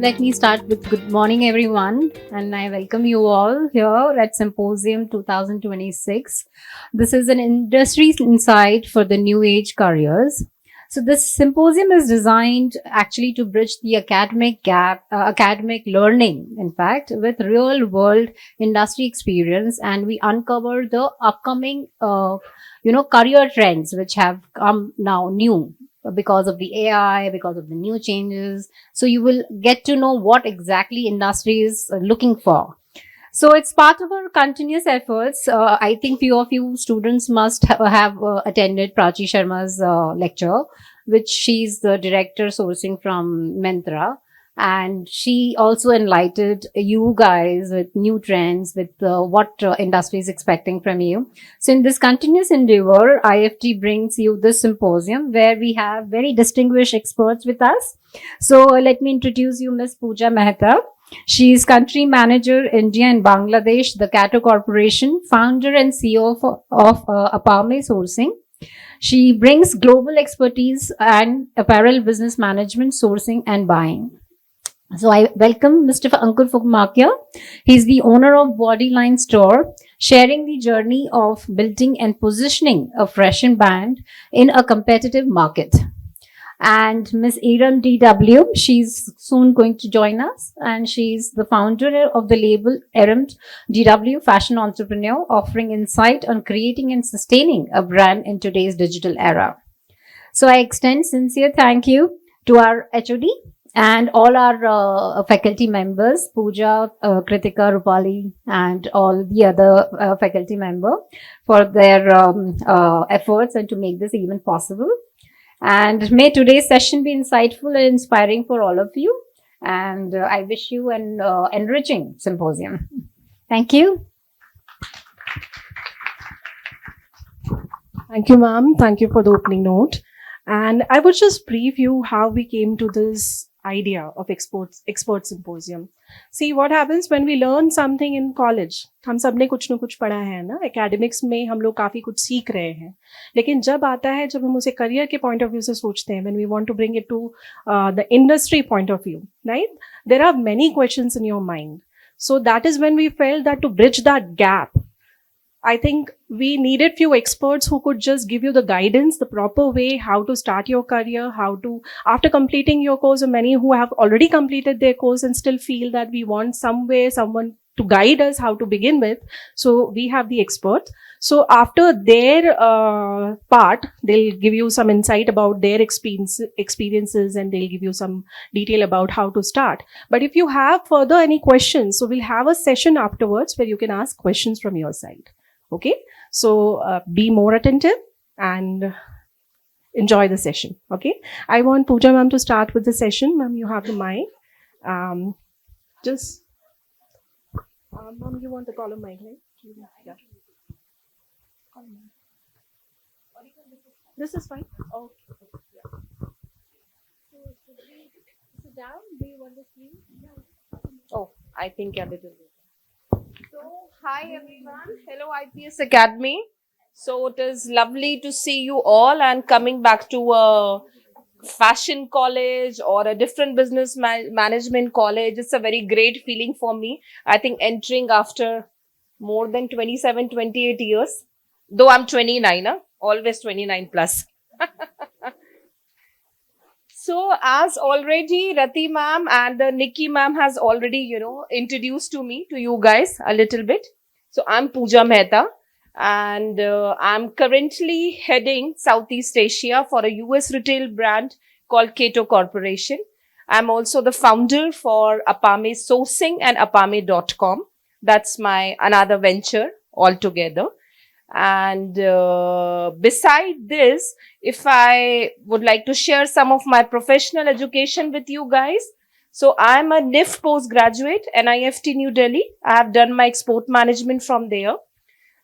Let me start with good morning, everyone, and I welcome you all here at Symposium 2026. This is an industry insight for the new age careers. So this symposium is designed actually to bridge the academic gap, academic learning, in fact, with real world industry experience, and we uncover the upcoming, career trends which have come now new because of the AI, because of the new changes. So you will get to know what exactly industry is looking for. So it's part of our continuous efforts. I think few of you students must have attended Prachi Sharma's lecture, which she's the director sourcing from Mentra. And she also enlightened you guys with new trends, with what industry is expecting from you. So in this continuous endeavor, IFT brings you this symposium where we have very distinguished experts with us. So let me introduce you Ms. Pooja Mehta. She is country manager India and Bangladesh, the Cato Corporation, founder and CEO of Apame Sourcing. She brings global expertise and apparel business management, sourcing and buying. So I welcome Mr. Ankur Fukmakia. He's the owner of Bodyline Store, sharing the journey of building and positioning a fashion brand in a competitive market. And Ms. Eram DW, she's soon going to join us, and she's the founder of the label Eram DW Fashion Entrepreneur, offering insight on creating and sustaining a brand in today's digital era. So I extend sincere thank you to our HOD and all our faculty members, Pooja, Kritika, Rupali, and all the other faculty member for their efforts and to make this even possible. And may today's session be insightful and inspiring for all of you. And I wish you an enriching symposium. Thank you. Thank you, ma'am. Thank you for the opening note. And I would just brief you how we came to this idea of expert symposium. See, what happens when we learn something in college? हम सब ने कुछ न कुछ पढ़ा है ना, academics में हम लोग काफी कुछ सीख रहे हैं, लेकिन जब आता है, जब हम उसे career के point of view से सोचते हैं, when we want to bring it to the industry point of view, right? There are many questions in your mind. So that is when we felt that to bridge that gap, I think we needed few experts who could just give you the guidance, the proper way, how to start your career, how to, after completing your course, or many who have already completed their course and still feel that we want someone to guide us how to begin with. So we have the experts. So after their part, they'll give you some insight about their experiences and they'll give you some detail about how to start. But if you have further any questions, so we'll have a session afterwards where you can ask questions from your side. Okay, so be more attentive and enjoy the session. Okay, I want Pooja ma'am to start with the session. Ma'am, you have the mic. Ma'am, you want the column mic, right? Yeah. This is fine. Okay. Yeah. So should we sit down? Do you want to sleep? Yeah. Oh, I think a little bit. So, hi everyone. Hello IPS Academy. So it is lovely to see you all and coming back to a fashion college or a different business management college. It's a very great feeling for me. I think entering after more than 27, 28 years, though I'm 29, always 29 plus. So as already Rati ma'am and Nikki ma'am has already, introduced to me, to you guys a little bit. So I'm Pooja Mehta and I'm currently heading Southeast Asia for a US retail brand called Cato Corporation. I'm also the founder for Apame Sourcing and Apame.com. That's my another venture altogether. And beside this, if I would like to share some of my professional education with you guys. So I'm a NIF postgraduate, NIFT New Delhi. I have done my export management from there.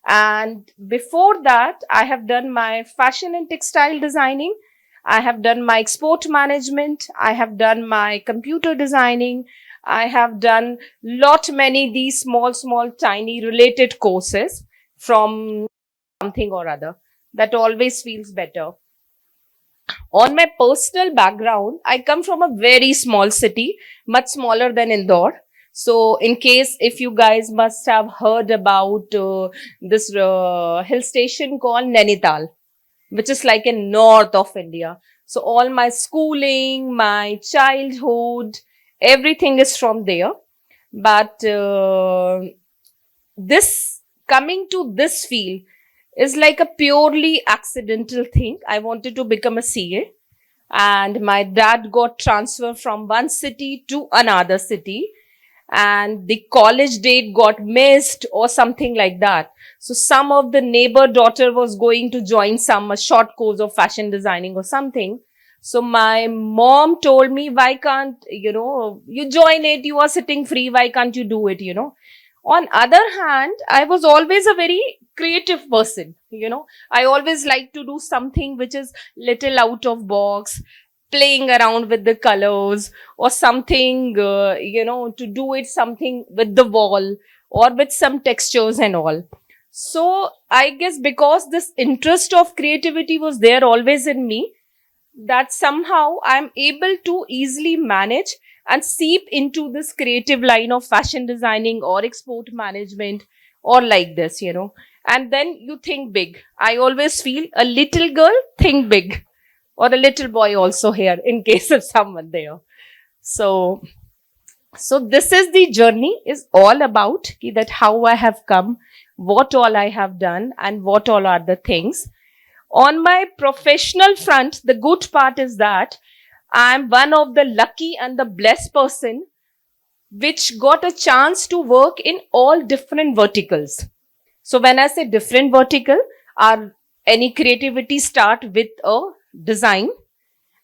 And before that, I have done my fashion and textile designing. I have done my export management. I have done my computer designing. I have done many these small, tiny related courses from something or other. That always feels better. On my personal background, I come from a very small city, much smaller than Indore. So, in case if you guys must have heard about this hill station called Nainital, which is like in north of India. So, all my schooling, my childhood, everything is from there. But this coming to this field is like a purely accidental thing. I wanted to become a CA and my dad got transferred from one city to another city and the college date got missed or something like that. So some of the neighbor daughter was going to join some a short course of fashion designing or something. So my mom told me, why can't, you join it? You are sitting free. Why can't you do it? On other hand, I was always a very creative person. I always like to do something which is little out of box, playing around with the colors or something, to do it something with the wall or with some textures and all. So I guess because this interest of creativity was there always in me, that somehow I'm able to easily manage and seep into this creative line of fashion designing or export management or like this, And then you think big. I always feel a little girl think big or a little boy also here in case of someone there. So this is the journey is all about that how I have come, what all I have done and what all are the things. On my professional front, the good part is that I'm one of the lucky and the blessed person which got a chance to work in all different verticals. So when I say different vertical, any creativity start with a design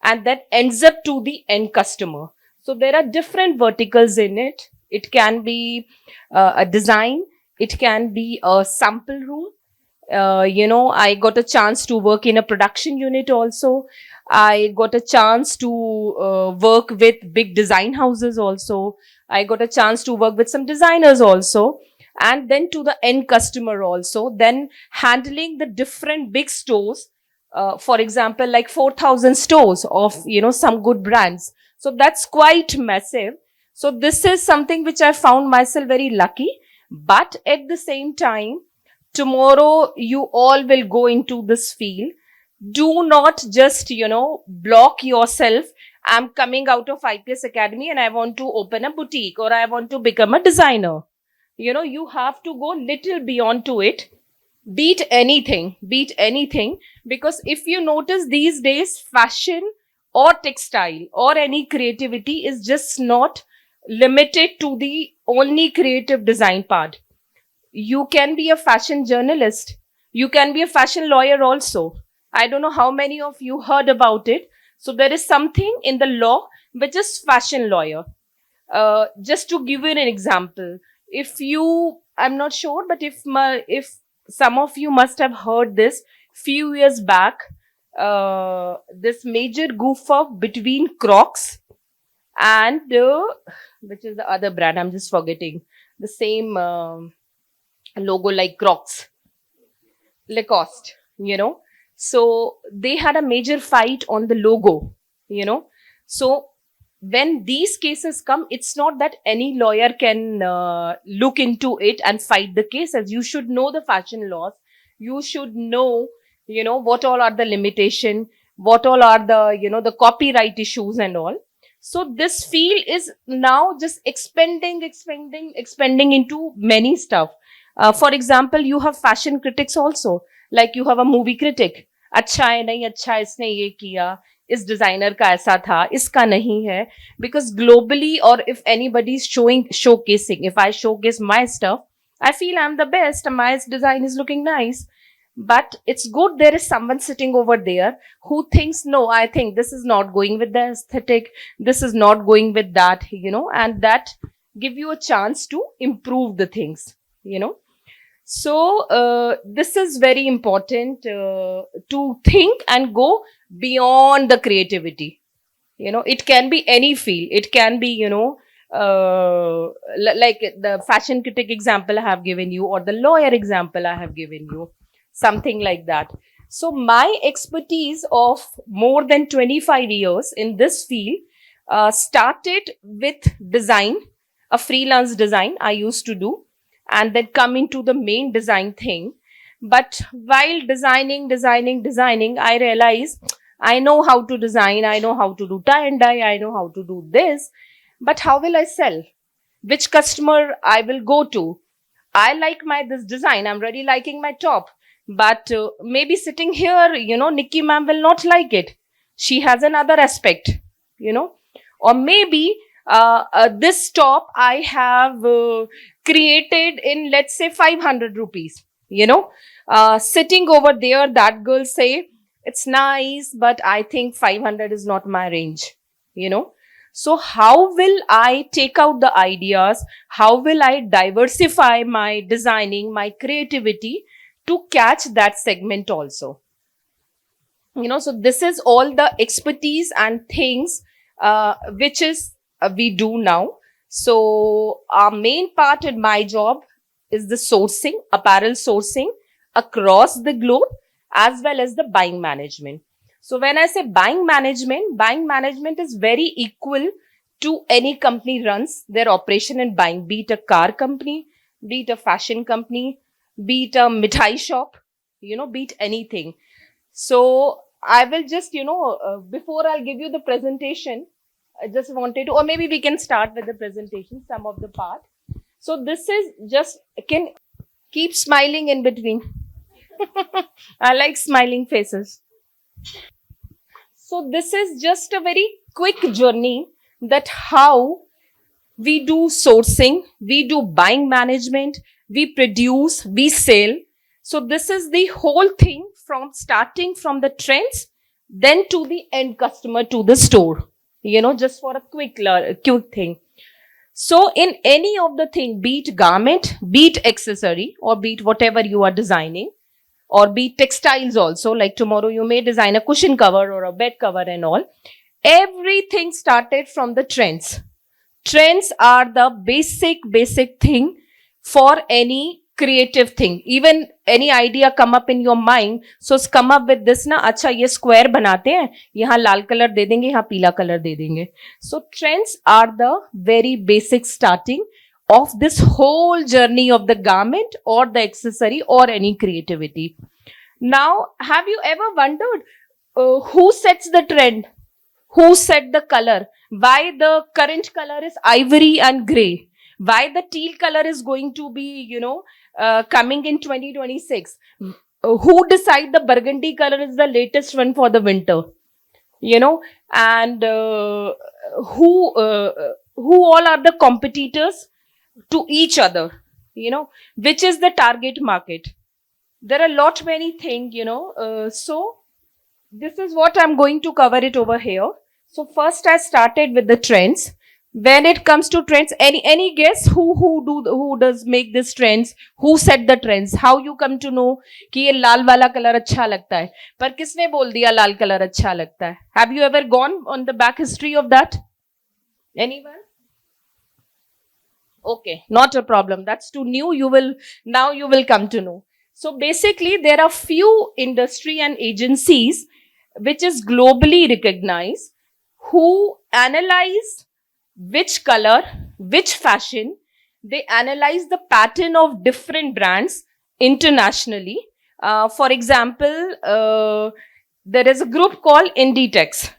and that ends up to the end customer. So there are different verticals in it. It can be a design. It can be a sample room. I got a chance to work in a production unit also. I got a chance to work with big design houses also. I got a chance to work with some designers also. And then to the end customer also. Then handling the different big stores. For example, like 4,000 stores of, some good brands. So that's quite massive. So this is something which I found myself very lucky. But at the same time, tomorrow you all will go into this field. Do not just, block yourself. I'm coming out of IPS Academy and I want to open a boutique or I want to become a designer. You have to go little beyond to it. Beat anything. Because if you notice these days, fashion or textile or any creativity is just not limited to the only creative design part. You can be a fashion journalist. You can be a fashion lawyer also. I don't know how many of you heard about it. So there is something in the law which is fashion lawyer. Just to give you an example, I'm not sure, but if some of you must have heard this few years back, this major goof up between Crocs and which is the other brand, I'm just forgetting, the same logo like Crocs, Lacoste, So they had a major fight on the logo, So when these cases come, it's not that any lawyer can look into it and fight the cases. You should know the fashion laws. You should know, what all are the limitation. what all are the, the copyright issues and all. So this field is now just expanding into many stuff. For example, you have fashion critics also. Like you have a movie critic. अच्छा है नहीं अच्छा है इसने ये किया इस designer का ऐसा था इसका नहीं है because globally or if anybody is showcasing if I showcase my stuff I feel I'm the best and my design is looking nice but it's good there is someone sitting over there who thinks no I think this is not going with the aesthetic this is not going with that and that give you a chance to improve the things so this is very important to think and go beyond the creativity it can be any field it can be like the fashion critic example I have given you or the lawyer example I have given you something like that. So my expertise of more than 25 years in this field started with design, a freelance design I used to do, and then come into the main design thing. But while designing, I realized I know how to design, I know how to do tie and dye, I know how to do this, but how will I sell? Which customer I will go to? I like this design, I'm really liking my top. But maybe sitting here, Nikki ma'am will not like it. She has another aspect, or maybe this top I have created in, let's say, 500 rupees, sitting over there, that girl say, it's nice, but I think 500 is not my range, So how will I take out the ideas? How will I diversify my designing, my creativity to catch that segment also? So this is all the expertise and things which is we do now. So our main part in my job is the sourcing, apparel sourcing across the globe as well as the buying management. So when I say buying management is very equal to any company runs their operation in buying, be it a car company, be it a fashion company, be it a mithai shop, be it anything. So I will just, before I'll give you the presentation, I just wanted to, or maybe we can start with the presentation, some of the part. So this is just, can keep smiling in between. I like smiling faces. So this is just a very quick journey that how we do sourcing, we do buying management, we produce, we sell. So this is the whole thing from starting from the trends, then to the end customer, to the store, just for a quick thing. So in any of the thing, be it garment, be it accessory, or be it whatever you are designing, or be it textiles also, like tomorrow you may design a cushion cover or a bed cover and all. Everything started from the trends. Trends are the basic thing for any creative thing. Even any idea come up in your mind, so come up with this na, अच्छा ये square बनाते हैं, यहाँ लाल color दे देंगे, यहाँ पीला color दे देंगे. So trends are the very basic starting of this whole journey of the garment or the accessory or any creativity. Now, have you ever wondered who sets the trend? Who set the color? Why the current color is ivory and gray? Why the teal color is going to be, coming in 2026? Who decide the burgundy color is the latest one for the winter? And who all are the competitors to each other? Which is the target market? There are lot many things, so this is what I'm going to cover it over here. So first I started with the trends. When it comes to trends, any guess who does make these trends? Who set the trends? How you come to know कि ये लाल वाला colour अच्छा लगता है? पर किसने बोल दिया लाल कलर अच्छा लगता है? Have you ever gone on the back history of that? Anyone? Okay, not a problem. That's too new. You will come to know. So basically, there are few industry and agencies which is globally recognized who analyze which color, which fashion. They analyze the pattern of different brands internationally. For example, there is a group called Inditex.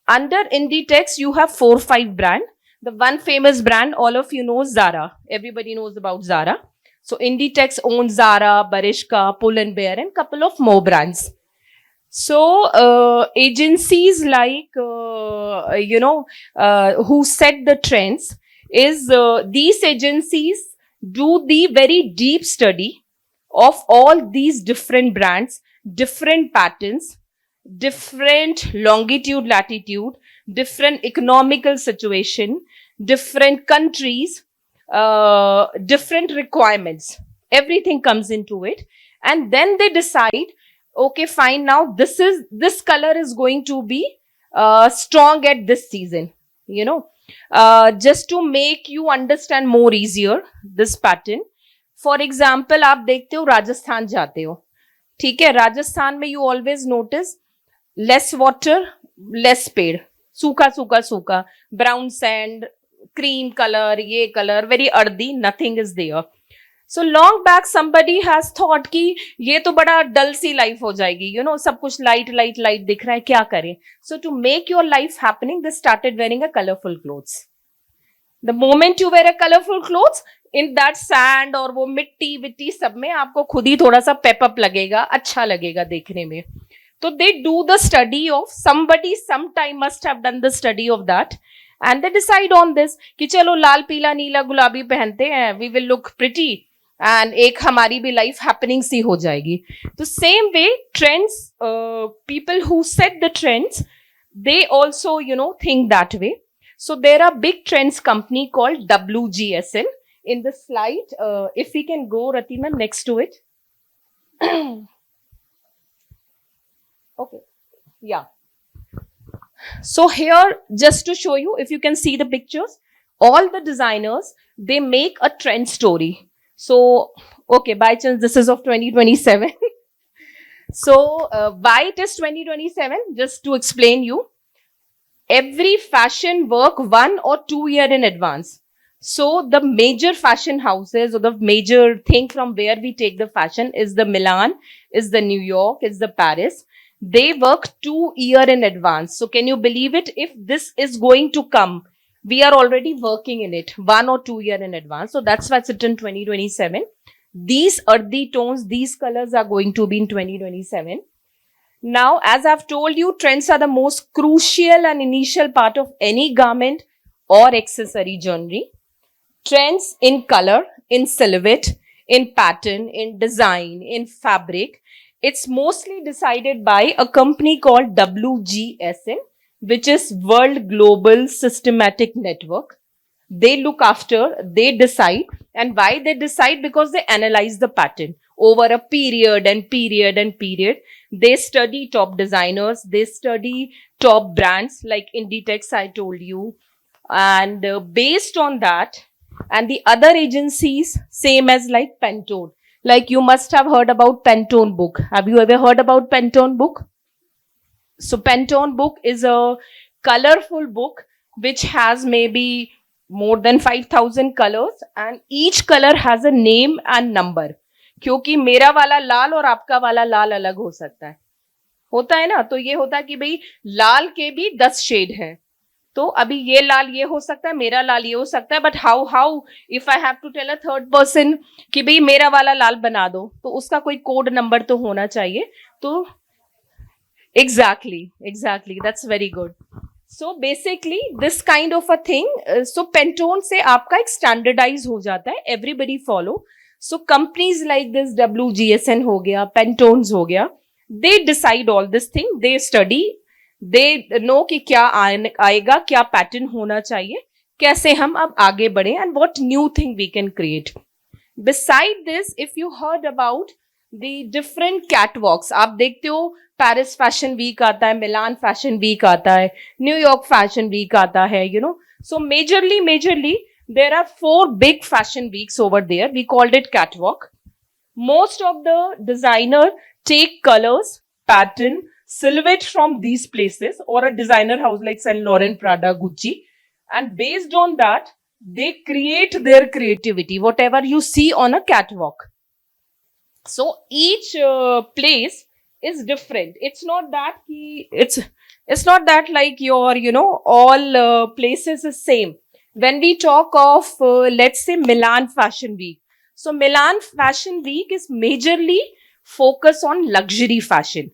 Under Inditex, you have 4-5 brand. The one famous brand, all of you know, Zara. Everybody knows about Zara. So Inditex owns Zara, Barishka, Pull and Bear, and couple of more brands. So agencies like who set the trends is these agencies do the very deep study of all these different brands, different patterns, different longitude, latitude, different economical situation, different countries, different requirements. Everything comes into it, and then they decide, okay, fine. Now this color is going to be strong at this season. Just to make you understand more easier this pattern. For example, आप देखते हो राजस्थान जाते हो, ठीक है, राजस्थान में you always notice less water, less पेड़, सूखा सूखा सूखा, brown sand, cream color, ये color, very earthy, nothing is there. So long back somebody has thought कि ये तो बड़ा dull सी life हो जाएगी, सब कुछ light light light दिख रहा है, क्या करें? So to make your life happening, they started wearing a colorful clothes. The moment you wear a colorful clothes, in that sand और वो मिट्टी विट्टी सब में आपको खुद ही थोड़ा सा पेप अप लगेगा, अच्छा लगेगा देखने में. तो they do the study of somebody, sometime must have done the study of that, and they decide on this कि चलो लाल पीला नीला गुलाबी पहनते हैं, we will look pretty, and एक हमारी भी life happening सी हो जाएगी. तो same way trends, people who set the trends, they also think that way. So there are big trends company called WGSN. In the slide, if we can go, Ratima, next to it. Okay, yeah. So here, just to show you, if you can see the pictures, all the designers, they make a trend story. So, okay, by chance, this is of 2027. So, why it is 2027? Just to explain you, every fashion work 1 or 2 years in advance. So the major fashion houses, or the major thing from where we take the fashion, is the Milan, is the New York, is the Paris. They work 2 years in advance. So can you believe it? If this is going to come, we are already working in it 1 or 2 years in advance. So that's why it's in 2027. These earthy tones, these colors are going to be in 2027. Now, as I've told you, trends are the most crucial and initial part of any garment or accessory journey. Trends in color, in silhouette, in pattern, in design, in fabric. It's mostly decided by a company called WGSN, which is World Global Systematic Network. They look after, they decide. And why they decide? Because they analyze the pattern over a period and period and period. They study top designers, they study top brands like Inditex, I told you. And based on that, and the other agencies, same as like Pantone. Like you must have heard about Pantone book. Have you ever heard about Pantone book? So Pantone book is a colorful book which has maybe more than 5,000 colors, and each color has a name and number. क्योंकि मेरा वाला लाल और आपका वाला लाल अलग हो सकता है, होता है ना. तो ये होता है कि भाई लाल के भी 10 शेड हैं. तो अभी ये लाल ये हो सकता है, मेरा लाल ये हो सकता है, but how if I have to tell a third person कि भाई मेरा वाला लाल बना दो, तो उसका कोई कोड नंबर तो होना चाहिए. तो exactly that's very good. So basically this kind of a thing. So Pantone से आपका एक स्टैंडर्डाइज हो जाता है, everybody follow. So companies like this WGSN हो गया, पेंटोन्स हो गया, they decide all this thing, they study, they know कि क्या आएगा, क्या पैटर्न होना चाहिए, कैसे हम अब आगे बढ़े, and what new thing we can create. Beside this, if you heard about the different catwalks, आप देखते हो पेरिस फैशन वीक आता है, मिलान फैशन वीक आता है, न्यूयॉर्क फैशन वीक आता है, सो majorly there are 4 big fashion weeks over there. We called it catwalk. Most of the designer take colors, pattern, silhouette from these places, or a designer house like Saint Laurent, Prada, Gucci, and based on that they create their creativity, whatever you see on a catwalk. So each place is different. It's not that it's not that like your all places is same. When we talk of let's say Milan Fashion Week, so Milan Fashion Week is majorly focus on luxury fashion.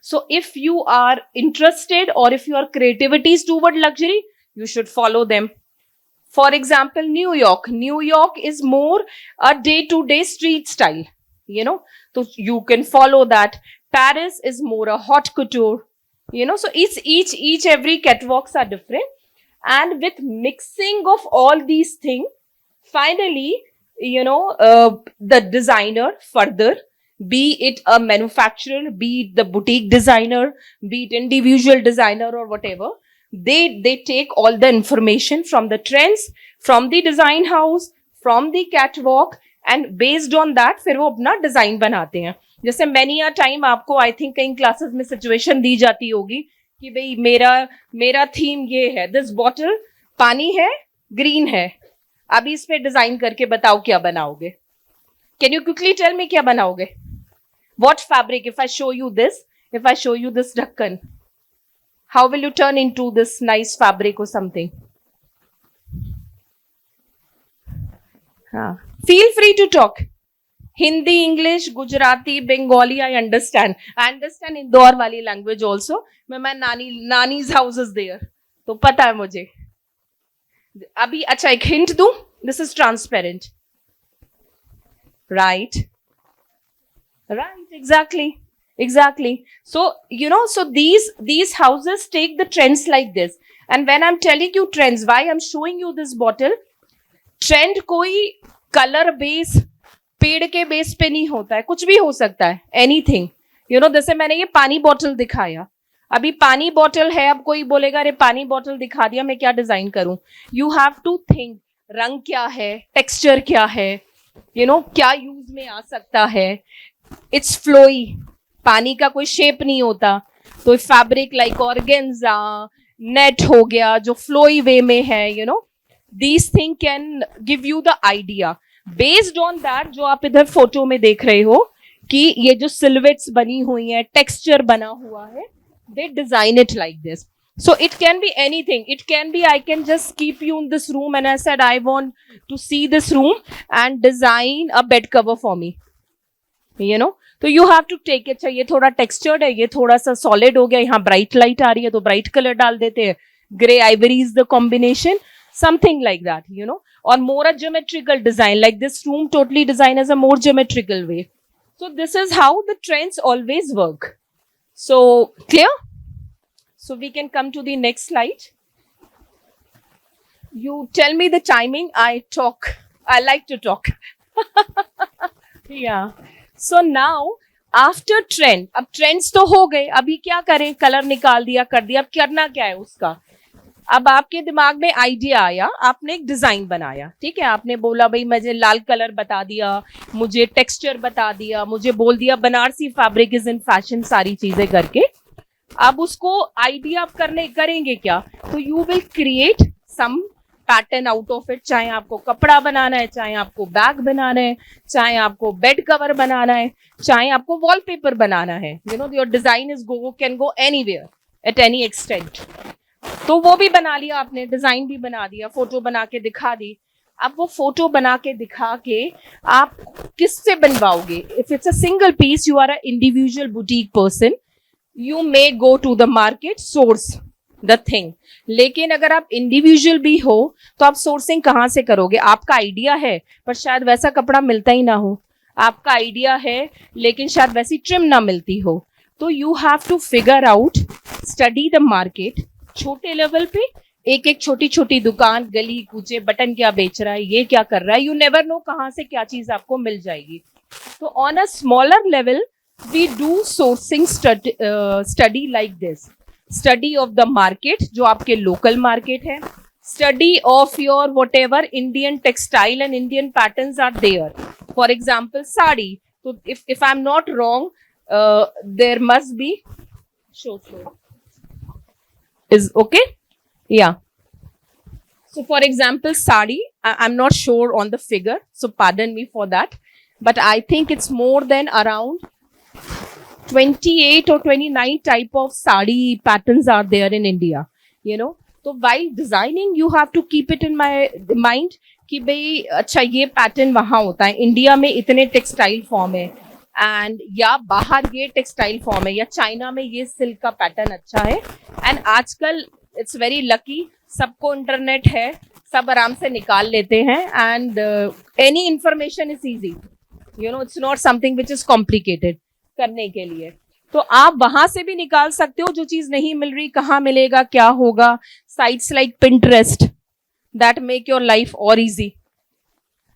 So if you are interested or if your creativity is toward luxury, you should follow them. For example, New York is more a day-to-day street style, so you can follow that. Paris is more a haute couture, so each every catwalks are different. And with mixing of all these things, finally, the designer further, be it a manufacturer, be it the boutique designer, be it individual designer or whatever, they take all the information from the trends, from the design house, from the catwalk, and based on that फिर वो अपना design बनाते हैं. जैसे many a time आपको I think कई classes में situation दी जाती होगी कि भाई मेरा थीम ये है, दिस बॉटल पानी है, ग्रीन है, अभी इस पे डिजाइन करके बताओ क्या बनाओगे. Can you quickly tell me क्या बनाओगे? What fabric? If I show you this ढक्कन, how will you turn into this nice fabric or something? Feel free to talk. Hindi, English, Gujarati, Bengali, I understand. I understand Indore wali language also. My nani's house is there. तो पता है मुझे. अभी अच्छा एक hint दूं. This is transparent. Right, exactly. So so these houses take the trends like this. And when I'm telling you trends, why I'm showing you this bottle, trend कोई color base पेड़ के बेस पे नहीं होता है, कुछ भी हो सकता है, एनीथिंग. जैसे मैंने ये पानी बॉटल दिखाया, अभी पानी बॉटल है, अब कोई बोलेगा अरे पानी बॉटल दिखा दिया, मैं क्या डिजाइन करूं? यू हैव टू थिंक, रंग क्या है, टेक्सचर क्या है, क्या यूज में आ सकता है. इट्स फ्लोई, पानी का कोई शेप नहीं होता, तो फैब्रिक लाइक ऑर्गेन्जा, नेट हो गया जो फ्लोई वे में है, these thing can give you the idea. Based on that जो आप इधर फोटो में देख रहे हो कि ये जो सिल्वेट्स बनी हुई है, टेक्सचर बना हुआ है, they design it like this. So it can be anything. It can be I can just keep you in this room and I said I want to see this room and design a bed cover for me. तो you have to take it. ये थोड़ा textured है, ये थोड़ा सा solid हो गया, यहाँ bright light आ रही है तो bright color डाल देते हैं. Grey ivory is the combination. Something like that, or more a geometrical design, like this room totally designed as a more geometrical way. So this is how the trends always work. So clear? So we can come to the next slide. You tell me the timing. I like to talk. Yeah. So now after trend, अब trends तो हो गए, अभी क्या करें? Colour निकाल दिया, कर दिया, अब करना क्या है उसका? अब आपके दिमाग में आइडिया आया, आपने एक डिजाइन बनाया, ठीक है, आपने बोला भाई मुझे लाल कलर बता दिया, मुझे टेक्सचर बता दिया, मुझे बोल दिया Banarasi fabric is in fashion, सारी चीजें करके अब उसको आइडिया आप करेंगे क्या? तो you will create some pattern out of it. चाहे आपको कपड़ा बनाना है, चाहे आपको बैग बनाना है, चाहे आपको बेड कवर बनाना है, चाहे आपको वॉलपेपर बनाना है, your design is can go anywhere at any extent. तो वो भी बना लिया आपने, डिजाइन भी बना दिया, फोटो बना के दिखा दी. अब वो फोटो बना के दिखा के आप किससे बनवाओगे? If it's a single piece, you are a individual boutique person, you may go to the market, source the thing. लेकिन अगर आप इंडिविजुअल भी हो तो आप सोर्सिंग कहाँ से करोगे? आपका आइडिया है पर शायद वैसा कपड़ा मिलता ही ना हो, आपका आइडिया है लेकिन शायद वैसी ट्रिम ना मिलती हो. तो you have to figure out, study the market. छोटे लेवल पे एक एक छोटी छोटी दुकान, गली कूचे, बटन क्या बेच रहा है, ये क्या कर रहा है, यू नेवर नो कहाँ से क्या चीज आपको मिल जाएगी. तो on a smaller level we do sourcing study like this. Study of the market, जो आपके लोकल मार्केट है, study of your whatever Indian textile and Indian patterns are there. For example sari, तो if I am not wrong there must be show is okay, yeah. So for example sari, I'm not sure on the figure, so pardon me for that, but I think it's more than around 28 or 29 type of sari patterns are there in India, you know. So while designing, you have to keep it in my mind कि भाई अच्छा ये pattern वहां होता है, India में इतने textile form है, एंड या बाहर ये टेक्सटाइल फॉर्म है, या चाइना में ये सिल्क का पैटर्न अच्छा है. एंड आजकल इट्स वेरी लकी, सबको इंटरनेट है, सब आराम से निकाल लेते हैं, and any information is easy, you know, it's not something which is complicated करने के लिए. तो आप वहां से भी निकाल सकते हो, जो चीज नहीं मिल रही कहाँ मिलेगा, क्या होगा. Sites like Pinterest that make your life or easy.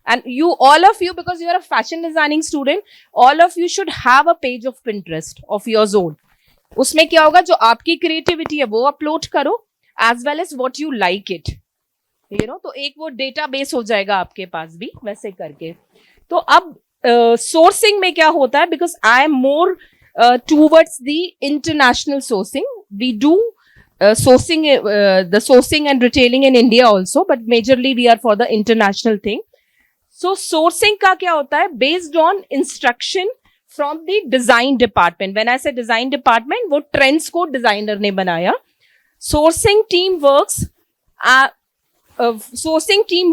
And you, all of you, because you are a fashion designing student, all of you should have a page of Pinterest of your own. उसमें क्या होगा, जो आपकी creativity है वो upload करो, as well as what you like it, you know. तो एक वो डेटाबेस हो जाएगा आपके पास भी वैसे करके. तो अब सोर्सिंग में क्या होता है, because I am more towards the international sourcing. We do the sourcing and retailing in India also, but majorly we are for the international thing. So sourcing का क्या होता है, based on instruction from the design department. When I say design department, वो trends को designer ने बनाया. Sourcing team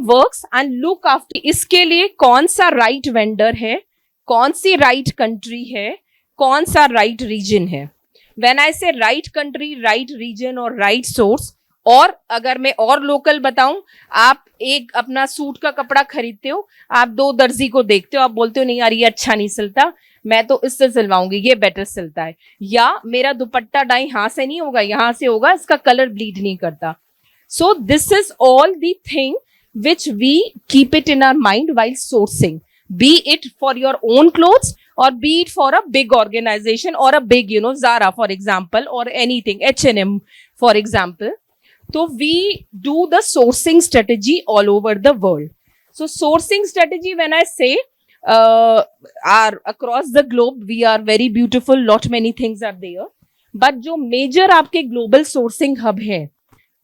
works and look after इसके लिए कौन सा right vendor है, कौन सी right country है, कौन सा right region है. When I say right country, right region और right source, और अगर मैं और लोकल बताऊं, आप एक अपना सूट का कपड़ा खरीदते हो, आप 2 दर्जी को देखते हो, आप बोलते हो नहीं यार ये अच्छा नहीं सिलता, मैं तो इससे सिलवाऊंगी, ये बेटर सिलता है, या मेरा दुपट्टा डाई यहाँ से नहीं होगा, यहाँ से होगा, इसका कलर ब्लीड नहीं करता. So this is all the thing which we keep it in our mind while sourcing, be it for your own clothes or be it for a big organization or a big, you know, Zara for example, or anything, H&M for example. So we do the sourcing strategy all over the world. So sourcing strategy, when I say are across the globe, we are very beautiful, lot many things are there, but जो major आपके global sourcing hub है,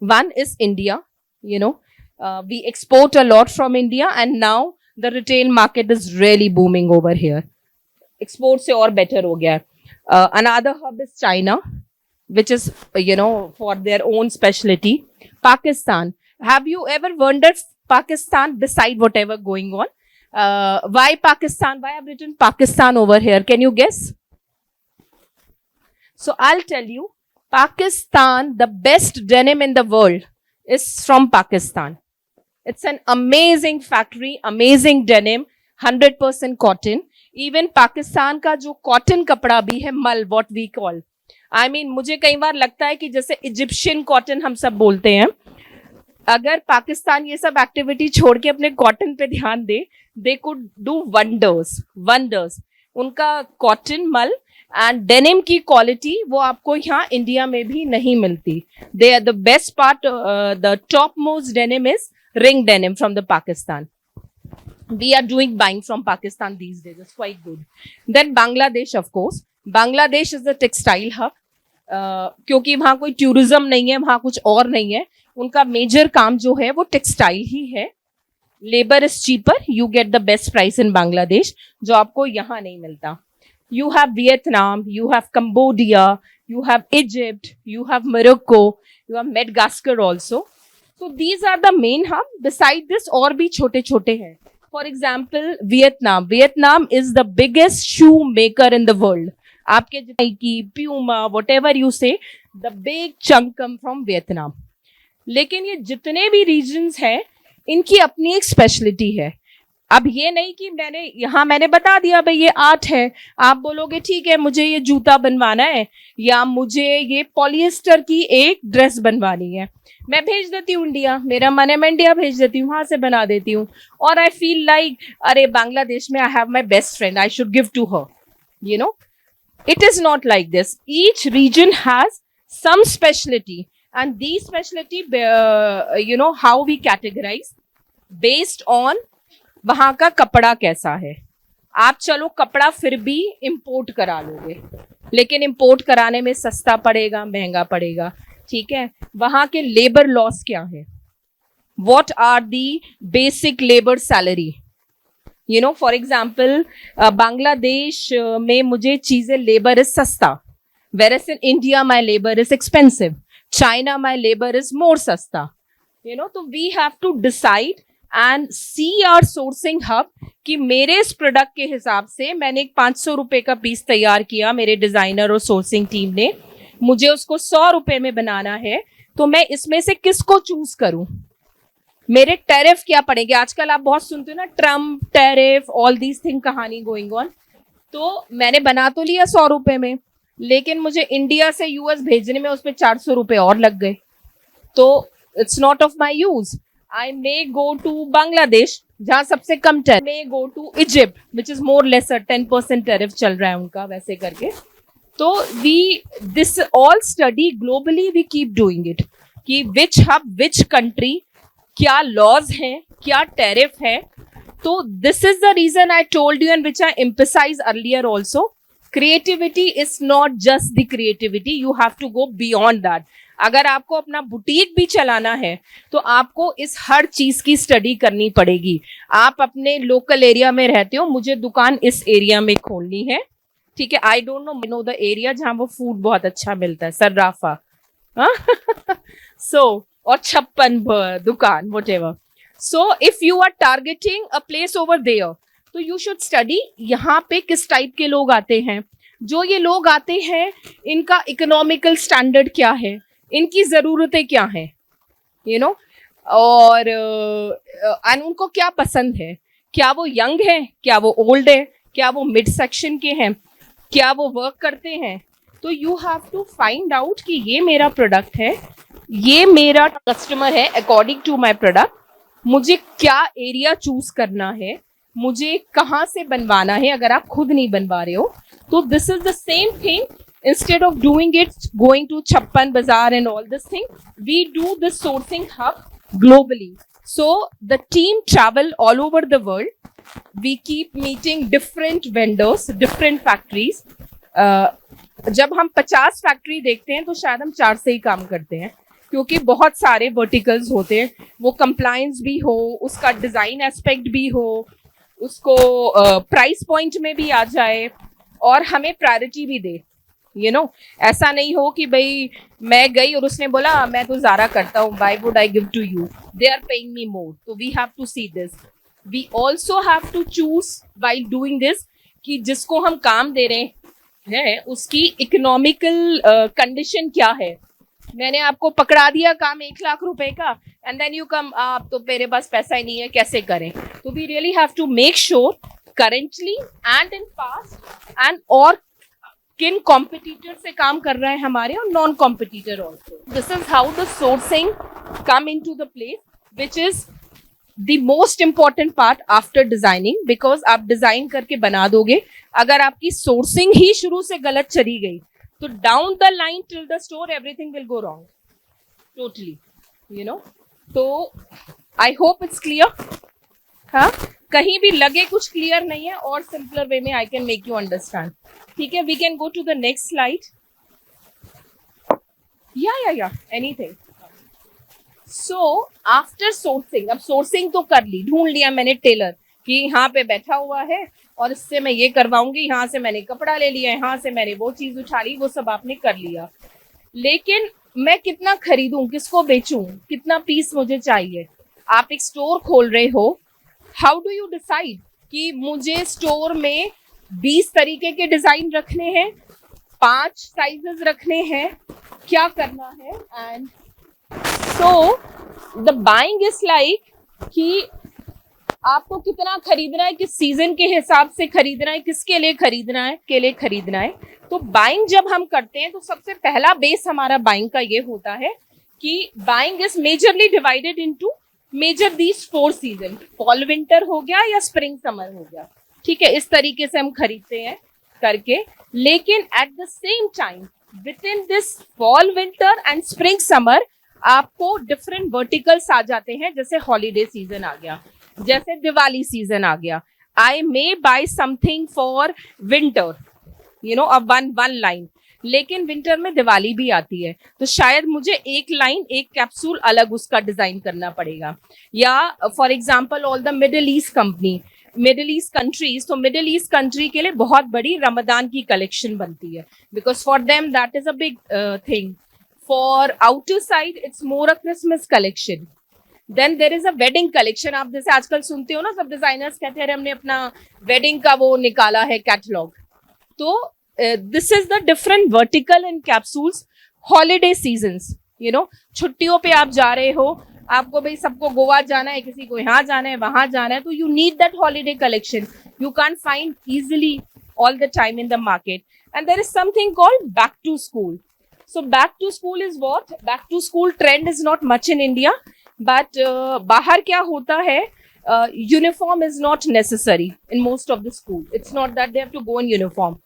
one is India, you know, we export a lot from India, and now the retail market is really booming over here. Export से और better हो गया है. Another hub is China, which is, you know, for their own specialty. Pakistan. Have you ever wondered Pakistan beside whatever going on? Why Pakistan? Why I've written Pakistan over here? Can you guess? So I'll tell you, Pakistan, the best denim in the world is from Pakistan. It's an amazing factory, amazing denim, 100% cotton. Even Pakistan का जो cotton कपड़ा भी है, mull, what we call, I mean मुझे कई बार लगता है कि जैसे इजिप्शियन कॉटन हम सब बोलते हैं, अगर पाकिस्तान ये सब एक्टिविटी छोड़ के अपने कॉटन पे ध्यान दे, दे कुड डू वंडर्स. उनका कॉटन, मल एंड डेनिम की क्वालिटी वो आपको यहाँ इंडिया में भी नहीं मिलती. They are the best part, the top most denim is ring denim from the Pakistan. We are doing buying from Pakistan these days. It's quite good. Then Bangladesh, of course. Bangladesh is the textile hub. क्योंकि वहाँ कोई tourism नहीं है, वहाँ कुछ और नहीं है, उनका मेजर काम जो है वो टेक्सटाइल ही है. Labour is cheaper, you get the best price in Bangladesh, जो आपको यहाँ नहीं मिलता. You have Vietnam, you have Cambodia, you have Egypt, you have Morocco, you have Madagascar also. So these are the main hub. Beside this और भी छोटे छोटे हैं. For example, Vietnam is the biggest shoe maker in the world. आपके Nike, Puma, whatever you say, the big chunk come from Vietnam. लेकिन ये जितने भी regions हैं, इनकी अपनी एक specialty है. अब ये नहीं कि मैंने बता दिया भाई ये आर्ट है, आप बोलोगे ठीक है मुझे ये जूता बनवाना है या मुझे ये पॉलिएस्टर की एक ड्रेस बनवानी है, मैं भेज देती हूँ इंडिया, मेरा मन है मैं इंडिया भेज देती हूँ, वहां से बना देती हूँ. और आई फील लाइक अरे बांग्लादेश में I have my best friend, I should give to her, you know. It is not like this. Each region has some speciality, and the speciality, you know, how we categorise based on वहां का कपड़ा कैसा है. आप चलो कपड़ा फिर भी इंपोर्ट करा लोगे, लेकिन इंपोर्ट कराने में सस्ता पड़ेगा, महंगा पड़ेगा, ठीक है. वहां के लेबर लॉस क्या है, what are the basic labour salary, you know, for example Bangladesh में मुझे चीजें लेबर इज सस्ता, whereas in India my labor is expensive. China my labor is more सस्ता. You know, तो we have to decide and see our sourcing hub कि मेरे इस product के हिसाब से मैंने एक 500 रुपए का पीस तैयार किया, मेरे डिजाइनर और सोर्सिंग टीम ने, मुझे उसको 100 रुपए में बनाना है, तो मैं इसमें से किसको चूज करूं? मेरे टैरिफ क्या पड़ेंगे? आजकल आप बहुत सुनते हो ना, Trump, tariff, all these thing कहानी गोइंग ऑन. तो मैंने बना तो लिया 100 रुपए में, लेकिन मुझे इंडिया से यूएस भेजने में उस पर 400 रुपए और लग गए, तो it's not of my use. I may go to Bangladesh जहां सबसे कम tariff, may go to Egypt which is more lesser, 10% tariff चल रहा है उनका, वैसे करके. तो we this all study globally, we keep doing it कि विच हब, विच कंट्री, क्या लॉज हैं, क्या टैरिफ है. तो this is the reason I told you and which I emphasise earlier also. Creativity is not just the creativity, you have to go beyond that. अगर आपको अपना boutique भी चलाना है तो आपको इस हर चीज की स्टडी करनी पड़ेगी. आप अपने लोकल एरिया में रहते हो, मुझे दुकान इस एरिया में खोलनी है, ठीक है. I don't know the area जहां वो फूड बहुत अच्छा मिलता है, सर्राफा, सो और 56 दुकान, whatever. So if you are targeting a place over there, तो यू शुड स्टडी यहाँ पे किस टाइप के लोग आते हैं. जो ये लोग आते हैं, इनका इकोनॉमिकल स्टैंडर्ड क्या है, इनकी ज़रूरतें क्या हैं, यू नो, और उनको क्या पसंद है. क्या वो यंग है, क्या वो ओल्ड है, क्या वो मिड सेक्शन के हैं, क्या वो वर्क करते हैं. तो you have to find out कि ये मेरा प्रोडक्ट है, ये मेरा कस्टमर है, अकॉर्डिंग टू माई प्रोडक्ट मुझे क्या एरिया चूज करना है, मुझे कहाँ से बनवाना है. अगर आप खुद नहीं बनवा रहे हो तो this is the same thing. Instead of doing it, going to Chappan Bazaar and all this thing, we do the sourcing hub globally. So the team travel all over the world. We keep meeting different vendors, different factories. जब हम 50 factory देखते हैं तो शायद हम 4 से ही काम करते हैं, क्योंकि बहुत सारे वर्टिकल्स होते हैं. वो कंप्लायंस भी हो, उसका डिजाइन एस्पेक्ट भी हो, उसको प्राइस पॉइंट में भी आ जाए और हमें प्रायोरिटी भी दे. यू नो, ऐसा नहीं हो कि भाई मैं गई और उसने बोला मैं तो ज़ारा करता हूँ, why would I give to you, they are paying me more. तो we have to see this. We also have to choose while doing this कि जिसको हम काम दे रहे हैं उसकी इकोनॉमिकल कंडीशन क्या है. मैंने आपको पकड़ा दिया काम 1 लाख रुपए का, एंड देन यू कम, आप तो मेरे पास पैसा ही नहीं है, कैसे करें. तो we really have to make sure currently and in past and और किन कॉम्पिटिटर से काम कर रहे हैं हमारे और non competitor also. This is how the sourcing come in to the place, which is the most important part after designing. Because आप डिजाइन करके बना दोगे, अगर आपकी सोर्सिंग ही शुरू से गलत चली गई तो down the line till the store everything will go wrong totally, you know. तो आई होप इट्स क्लियर. हाँ, कहीं भी लगे कुछ क्लियर नहीं है, और सिंपलर वे में I can make you understand. ठीक है, we can go to the next slide. या एनीथिंग. सो आफ्टर सोर्सिंग, अब सोर्सिंग तो कर ली, ढूंढ लिया मैंने टेलर कि यहाँ पे बैठा हुआ है और इससे मैं ये करवाऊंगी, यहाँ से मैंने कपड़ा ले लिया, यहाँ से मैंने वो चीज उठा ली, वो सब आपने कर लिया. लेकिन मैं कितना खरीदूं, किसको बेचूं, कितना पीस मुझे चाहिए. आप एक स्टोर खोल रहे हो, हाउ डू यू डिसाइड कि मुझे स्टोर में 20 तरीके के डिजाइन रखने हैं, 5 साइजेस रखने हैं, क्या करना है. And so the buying is like कि आपको कितना खरीदना है, किस सीजन के हिसाब से खरीदना है, किसके लिए खरीदना है. तो बाइंग जब हम करते हैं तो सबसे पहला बेस हमारा बाइंग का ये होता है कि buying is majorly divided into major these 4 season. Fall winter हो गया या स्प्रिंग समर हो गया, ठीक है, इस तरीके से हम खरीदते हैं करके. लेकिन eight the same time with in this fall winter and spring summer आपको डिफरेंट वर्टिकल्स आ जाते हैं. जैसे हॉलीडे सीजन आ गया, जैसे दिवाली सीजन आ गया. I may buy something for winter, you know, अब वन लाइन. लेकिन विंटर में दिवाली भी आती है, तो शायद मुझे एक लाइन, एक कैप्सूल अलग उसका डिजाइन करना पड़ेगा. या for example all the middle east company, middle east countries, तो मिडिल ईस्ट कंट्री के लिए बहुत बड़ी रमदान की कलेक्शन बनती है, because for them that is a big thing. For outer side it's more a Christmas collection. Then there is a wedding collection. आप जैसे आजकल सुनते हो ना, सब डिजाइनर्स कहते हैं हमने अपना वेडिंग का वो निकाला है कैटलॉग. तो this is the different vertical in capsules. Holiday seasons, you know, छुट्टियों पे आप जा रहे हो, आपको भाई सबको गोवा जाना है, किसी को यहाँ जाना है, वहां जाना है, तो you need that holiday collection. You can find easily all the time in the market. And there is something called back to school. So back to school is what? Back to school trend is not much in India, but bahar kya hota hai, uniform is not necessary in most of the school. It's not that they have to go in uniform.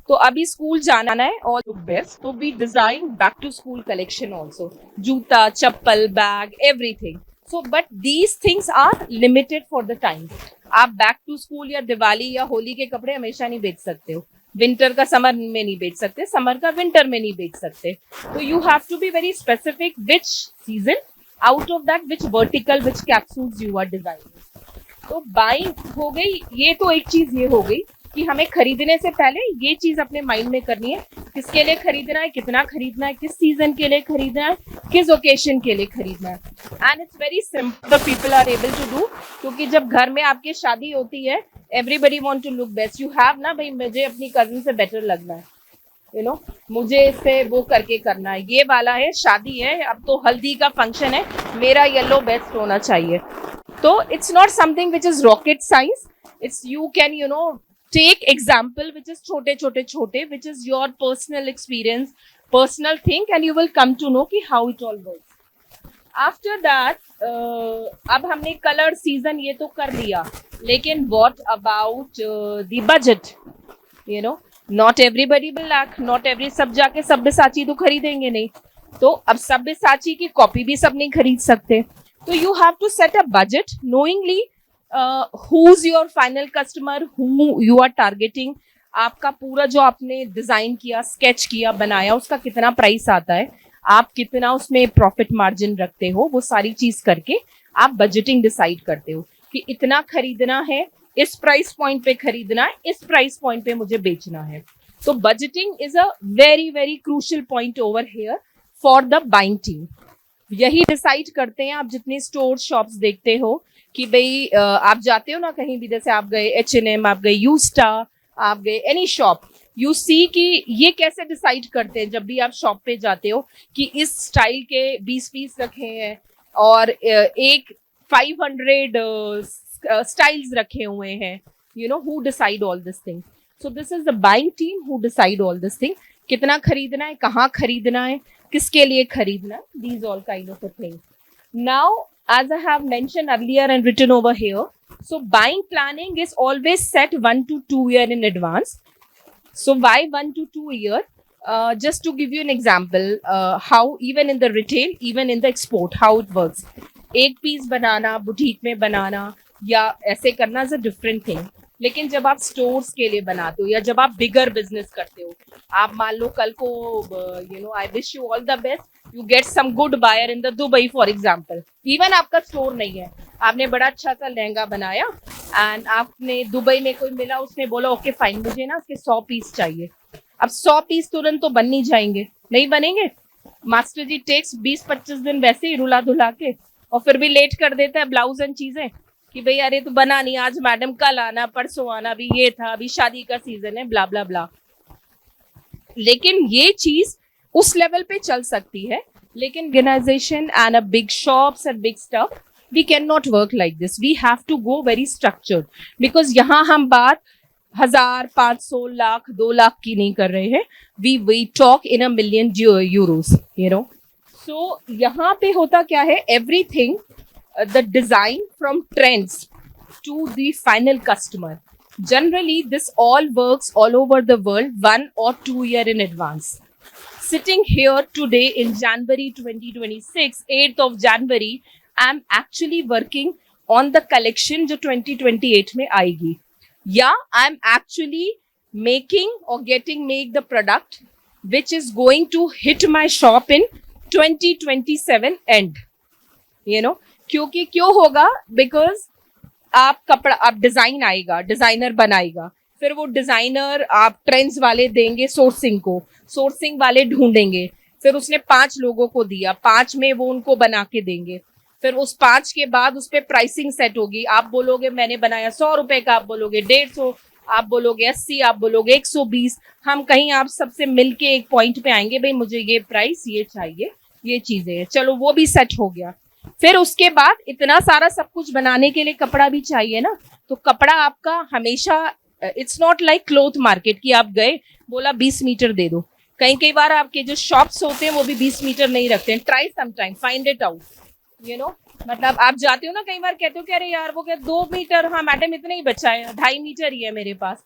तो अभी school जाना है और best, तो we design back to school collection also. जूता, चप्पल, bag, everything. So but these things are limited for the time. आप back to school या दिवाली या होली के कपड़े हमेशा नहीं बेच सकते हो. विंटर का समर में नहीं बेच सकते, समर का विंटर में नहीं बेच सकते. तो you have to be very specific which season, out of that which vertical, which capsules you are designing. तो बाइंग हो गई, ये तो एक चीज ये हो गई कि हमें खरीदने से पहले ये चीज अपने माइंड में करनी है, किसके लिए खरीदना है, कितना खरीदना है, किस सीजन के लिए खरीदना है, किस ओकेशन के लिए खरीदना है. And it's very simple, the people are able to do. क्योंकि जब घर में आपकी शादी होती है, everybody want to look best. You have ना, भाई मुझे अपनी कजिन से बेटर लगना है, यू नो, मुझे इससे वो करके करना है, ये वाला है, शादी है, अब तो हल्दी का फंक्शन है, मेरा येलो बेस्ट होना चाहिए. तो it's not something which is rocket science. It's you can, you know, take example which is chote, which is your personal experience, personal thing, and you will come to know ki how it all works. After that, अब हमने color season ये तो कर लिया, लेकिन what about the budget? You know, not everybody will lack, not every सब जाके सब्यसाची तो खरीदेंगे नहीं. तो अब सब्यसाची की कॉपी भी सब नहीं खरीद सकते. तो you have to set a budget knowingly. Who's your final customer, who you are targeting, आपका पूरा जो आपने डिजाइन किया, स्केच किया, बनाया, उसका कितना प्राइस आता है, आप कितना उसमें प्रॉफिट मार्जिन रखते हो, वो सारी चीज करके आप बजटिंग डिसाइड करते हो कि इतना खरीदना है, इस प्राइस पॉइंट पे खरीदना है, इस प्राइस पॉइंट पे मुझे बेचना है. तो budgeting is a very very crucial point over here for the buying team. यही डिसाइड करते हैं. आप जितने स्टोर शॉप्स देखते हो कि भाई आप जाते हो ना कहीं भी, जैसे आप गए H&M, आप गए U-Star, आप गए एनी शॉप, यू सी कि ये कैसे डिसाइड करते हैं जब भी आप शॉप पे जाते हो कि इस स्टाइल के 20 पीस रखे हैं और एक 500 स्टाइल्स रखे हुए हैं. You know, who decide all this thing? So this is the buying team who decide all this thing. कितना खरीदना है, कहाँ खरीदना है, किसके लिए खरीदना है, these all kind of a thing. Now, as I have mentioned earlier and written over here, so buying planning is always set 1 to 2 years in advance. So why 1 to 2 years? Just to give you an example, how even in the retail, even in the export, how it works. एक piece बनाना, boutique में बनाना या ऐसे करना is a different thing. लेकिन जब आप stores के लिए बनाते हो या जब आप बिगर बिजनेस करते हो, आप मान लो कल को, you know, I wish you all the best, you get some good buyer in the Dubai for example. Even आपका स्टोर नहीं है, आपने बड़ा अच्छा सा लहंगा बनाया एंड आपने दुबई में कोई मिला, उसने बोला ओके फाइन, मुझे ना इसके 100 पीस चाहिए. अब 100 पीस तुरंत तो बन नहीं जाएंगे, नहीं बनेंगे. मास्टर जी टेक्स 20-25 दिन वैसे ही रुला धुला के, और फिर भी लेट कर देता है ब्लाउज एंड चीजें कि भाई अरे तो बना नहीं आज मैडम, कल आना, परसों आना, अभी ये था, अभी शादी का सीजन है, ब्ला ब्ला ब्ला. लेकिन ये चीज उस लेवल पे चल सकती है, लेकिन organisation and a big shops and big stuff, we can not work like this. We have to go very structured, because यहाँ हम बात 1000, 500, लाख, 2 लाख की नहीं कर रहे हैं. We talk in a million euros, you know. So यहाँ पे होता क्या है, everything, the design from trends to the final customer. Generally, this all works all over the world 1 or 2 years in advance. Sitting here today in January 2026, 8th of January, I'm actually working on the collection जो 2028 में आएगी. Yeah, I'm actually making or make the product which is going to hit my shop in 2027 end. You know, क्योंकि क्यों होगा, because आप कपड़ा, आप design आएगा, डिजाइनर बनाएगा, फिर वो डिजाइनर आप ट्रेंड्स वाले देंगे सोर्सिंग को, सोर्सिंग वाले ढूंढेंगे, फिर उसने 5 लोगों को दिया, 5 में वो उनको बना के देंगे, फिर उस 5 के बाद उस पर प्राइसिंग सेट होगी, आप बोलोगे मैंने बनाया 100 रुपए का, आप बोलोगे 150, आप बोलोगे 80, आप बोलोगे 120, हम कहीं आप सबसे मिलके एक पॉइंट पे आएंगे, भाई मुझे ये प्राइस ये चाहिए, ये चीजें हैं, चलो वो भी सेट हो गया। फिर उसके बाद इतना सारा सब कुछ बनाने के लिए कपड़ा भी चाहिए ना, तो कपड़ा आपका हमेशा, it's not like cloth market कि आप गए बोला 20 मीटर दे दो, कई बार आपके जो शॉप्स होते हैं वो भी 20 मीटर नहीं रखते हैं, try some time, find it out, you know, मतलब आप जाते हो ना, कई बार कहते हो कि अरे यार वो क्या 2 मीटर, हाँ मैडम इतना ही बचा है, 2.5 मीटर ही है मेरे पास।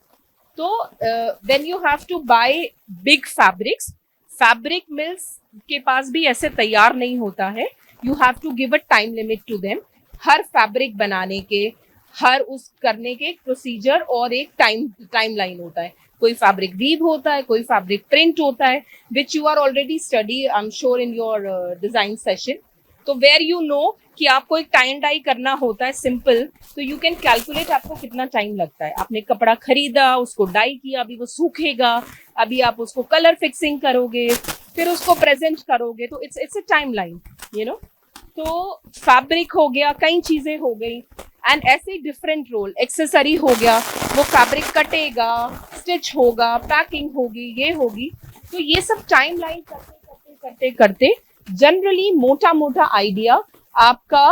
तो then you have to buy big fabrics, fabric mills के पास भी ऐसे तैयार नहीं होता है, you have to give a time limit to them, हर फैब्रिक बनाने के, हर उस करने के एक प्रोसीजर और एक टाइम लाइन होता है, कोई फैब्रिक वीव होता है, कोई फैब्रिक प्रिंट होता है, which you are already study I am sure in your design session. तो वेयर यू नो कि आपको एक टाइम डाई करना होता है सिंपल, तो यू कैन कैलकुलेट आपको कितना टाइम लगता है, आपने कपड़ा खरीदा, उसको डाई किया, अभी वो सूखेगा, अभी आप उसको कलर फिक्सिंग करोगे, फिर उसको प्रेजेंट करोगे, तो it's a time line, you know. तो फैब्रिक हो गया, कई चीजें हो गई, एंड ऐसे डिफरेंट रोल, एक्सेसरी हो गया, वो फैब्रिक कटेगा, स्टिच होगा, पैकिंग होगी, ये होगी, तो ये सब टाइम लाइन करते करते करते करते जनरली मोटा मोटा आइडिया आपका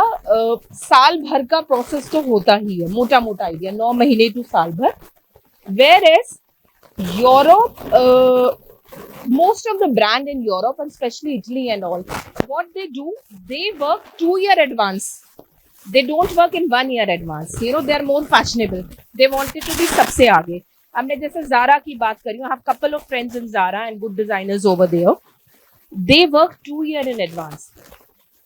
साल भर का प्रोसेस तो होता ही है, मोटा मोटा आइडिया 9 महीने टू साल भर। Whereas Europe, most of the brand in Europe and especially Italy and all, what they do, they work 2 year advance, they don't work in 1 year advance, you know, they are more fashionable, they wanted to be सबसे आगे। हमने जैसे Zara की बात करी, I have couple of friends in Zara and good designers over there, they work 2 year in advance,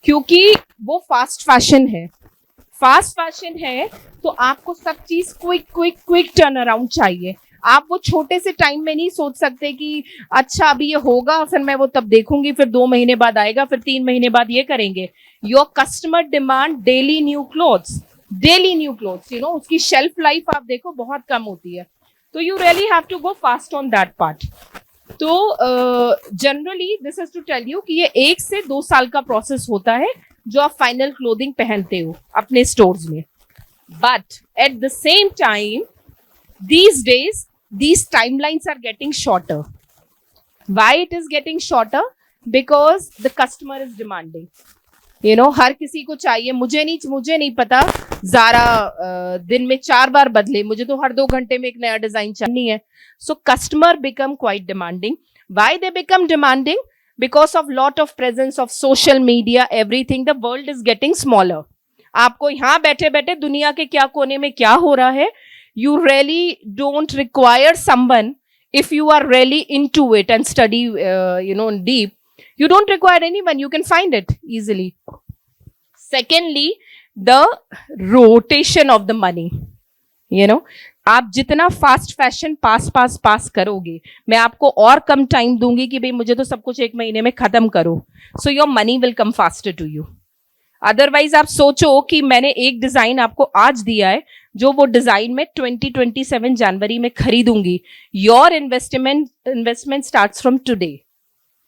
क्योंकि वो fast fashion है, फास्ट फैशन है तो आपको सब चीज क्विक टर्न अराउंड चाहिए, आप वो छोटे से टाइम में नहीं सोच सकते कि अच्छा अभी ये होगा फिर मैं वो तब देखूंगी, फिर 2 महीने बाद आएगा, फिर 3 महीने बाद ये करेंगे। Your customer demand daily new clothes, you know, उसकी शेल्फ लाइफ आप देखो बहुत कम होती है, तो you really have to go fast on that part. तो generally this is to tell you कि ये 1 से 2 साल का प्रोसेस होता है जो आप फाइनल क्लोथिंग पहनते हो अपने स्टोर्स में, but at the same time these days these timelines are getting shorter. Why it is getting shorter? Because the customer is demanding, you know, हर किसी को चाहिए, मुझे नहीं पता ज़ारा दिन में 4 बार बदले, मुझे तो हर 2 घंटे में एक नया डिजाइन चाहिए है। So customer become quite demanding. Why they become demanding? Because of lot of presence of social media, everything, the world is getting smaller. आपको यहाँ बैठे बैठे दुनिया के क्या कोने में क्या हो रहा है, you really don't require someone, if you are really into it and study you know deep, you don't require anyone, you can find it easily. Secondly, the rotation of the money, you know, आप जितना fast fashion पास करोगे, मैं आपको और कम time दूंगी कि भाई मुझे तो सब कुछ 1 महीने में खत्म करो, so your money will come faster to you. Otherwise आप सोचो कि मैंने एक डिजाइन आपको आज दिया है, जो वो डिजाइन में 2027 जनवरी में खरीदूंगी, your investment starts from today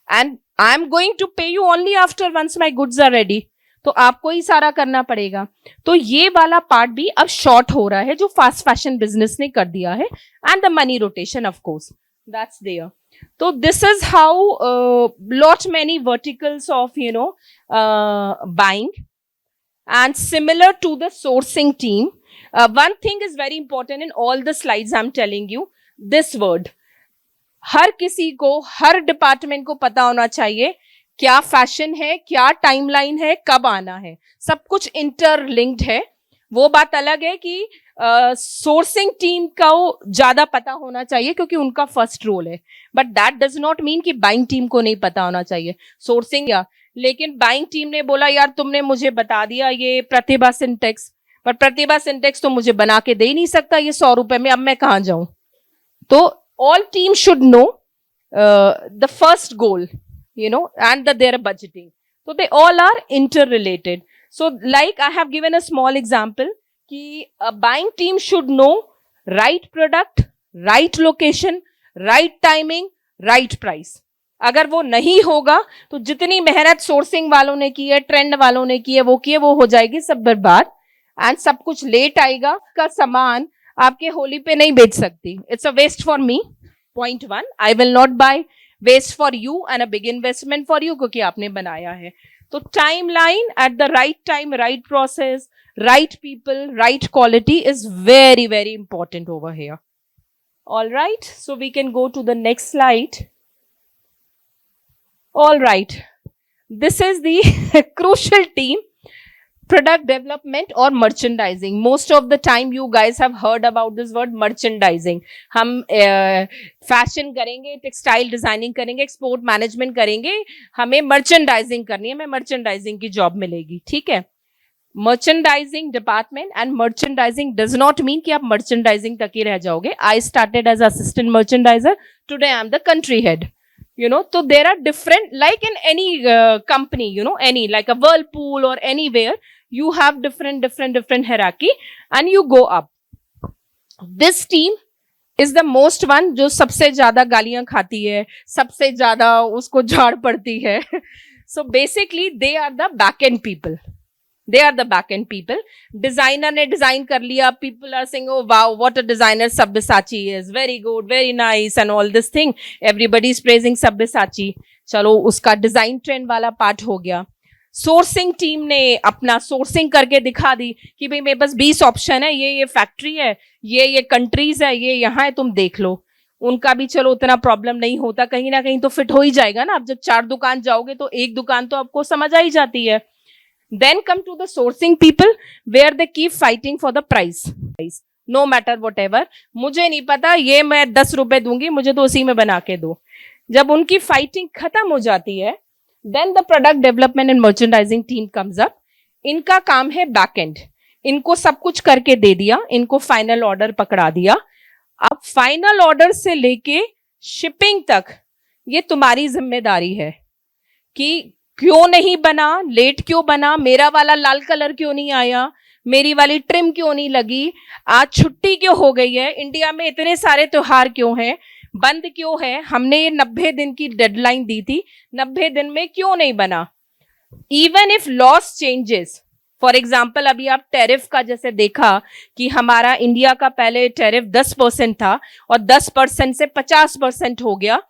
and I am going to pay you only after once my goods are ready, तो आपको ही सारा करना पड़ेगा। तो ये वाला पार्ट भी अब शॉर्ट हो रहा है जो फास्ट फैशन बिजनेस ने कर दिया है, and the money rotation of course that's there. So this is how lot many verticals of, you know, buying, and similar to the sourcing team, one thing is very important in all the slides I'm telling you, this word, हर किसी को, हर department को पता होना चाहिए क्या fashion है, क्या timeline है, कब आना है, सब कुछ इंटरलिंक्ड है। वो बात अलग है कि सोर्सिंग टीम का ज्यादा पता होना चाहिए क्योंकि उनका फर्स्ट रोल है, but that does not mean कि बाइंग टीम को नहीं पता होना चाहिए सोर्सिंग या, लेकिन बाइंग टीम ने बोला यार तुमने मुझे बता दिया ये प्रतिभा सिंटेक्स, पर प्रतिभा सिंटेक्स तो मुझे बना के दे ही नहीं सकता ये 100 रुपए में, अब मैं कहाँ जाऊं। तो all team should know the first goal, you know, and that they're budgeting, so they all are interrelated. So like I have given a small example कि buying team should know right product, right location, right timing, right price. अगर वो नहीं होगा तो जितनी मेहनत sourcing वालों ने की है, ट्रेंड वालों ने की है, वो हो जाएगी सब बर्बाद. एंड सब कुछ लेट आएगा. का सामान आपके होली पे नहीं बेच सकती. It's a waste for me. Point 1, I will not buy. Waste for you and a big investment for you, क्योंकि आपने बनाया है. तो time line at the right time, right process, right people, right quality is very, very important over here. All right, so we can go to the next slide. All right, this is the crucial team, product development or merchandising. Most of the time you guys have heard about this word merchandising. हम fashion करेंगे, textile designing करेंगे, export management करेंगे, हमें merchandising करनी है, हमें merchandising की job मिलेगी. ठीक है. Merchandising department and merchandising does not mean कि आप मर्चेंडाइजिंग तक ही रह जाओगे. I started as assistant merchandiser, today I am the country head. You know, so there are different, like in any company, you know, any like a Whirlpool or anywhere, you have different hierarchy and you go up. This team is the most one जो सबसे ज्यादा गालियां खाती है, सबसे ज्यादा उसको झाड़ पड़ती है. So basically they are the back end people. They are the back end people. Designer ने design कर लिया. People are saying, oh wow, what a designer Sabyasachi is. Very good, very nice and all this thing. Everybody is praising Sabyasachi. चलो उसका design trend वाला part हो गया. Sourcing team ने अपना sourcing करके दिखा दी कि भाई मेरे पास 20 option है, ये factory है, ये countries है, ये यहाँ है, तुम देख लो. उनका भी चलो उतना प्रॉब्लम नहीं होता, कहीं ना कहीं तो फिट हो ही जाएगा ना. आप जब 4 दुकान जाओगे तो एक दुकान तो आपको समझ आ ही जाती है. Then come to the sourcing people where they keep fighting for the price. No matter whatever. मुझे नहीं पता, ये मैं 10 रुपए दूंगी, मुझे तो उसी में बना के दो. जब उनकी फाइटिंग खत्म हो जाती है, then the product development and merchandising team comes up. इनका काम है बैक एंड. इनको सब कुछ करके दे दिया, इनको फाइनल ऑर्डर पकड़ा दिया. अब फाइनल ऑर्डर से लेके शिपिंग तक ये तुम्हारी जिम्मेदारी है कि क्यों नहीं बना, लेट क्यों बना, मेरा वाला लाल कलर क्यों नहीं आया, मेरी वाली ट्रिम क्यों नहीं लगी, आज छुट्टी क्यों हो गई है, इंडिया में इतने सारे त्योहार क्यों हैं, बंद क्यों है, हमने ये 90 दिन की डेडलाइन दी थी, 90 दिन में क्यों नहीं बना. Even if loss changes, for example अभी आप टैरिफ का जैसे देखा कि हमारा इंडिया का पहले टैरिफ 10% था और 10% से 50% हो गया.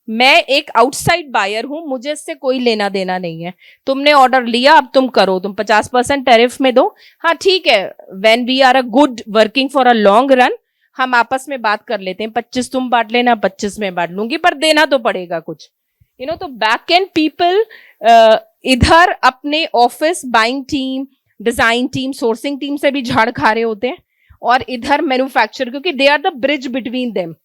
मैं एक आउटसाइड बायर हूं, मुझे इससे कोई लेना देना नहीं है. तुमने ऑर्डर लिया, अब तुम करो, तुम 50% टैरिफ में दो. हाँ ठीक है, when we are a good working for a long run, हम आपस में बात कर लेते हैं, 25 तुम बांट लेना, 25 में बांट लूंगी, पर देना तो पड़ेगा कुछ. यू नो, तो बैक एंड पीपल इधर अपने office buying team, design team, sourcing team से भी झाड़ खा रहे होते हैं, और इधर मैन्युफैक्चर, क्योंकि they are the bridge between them.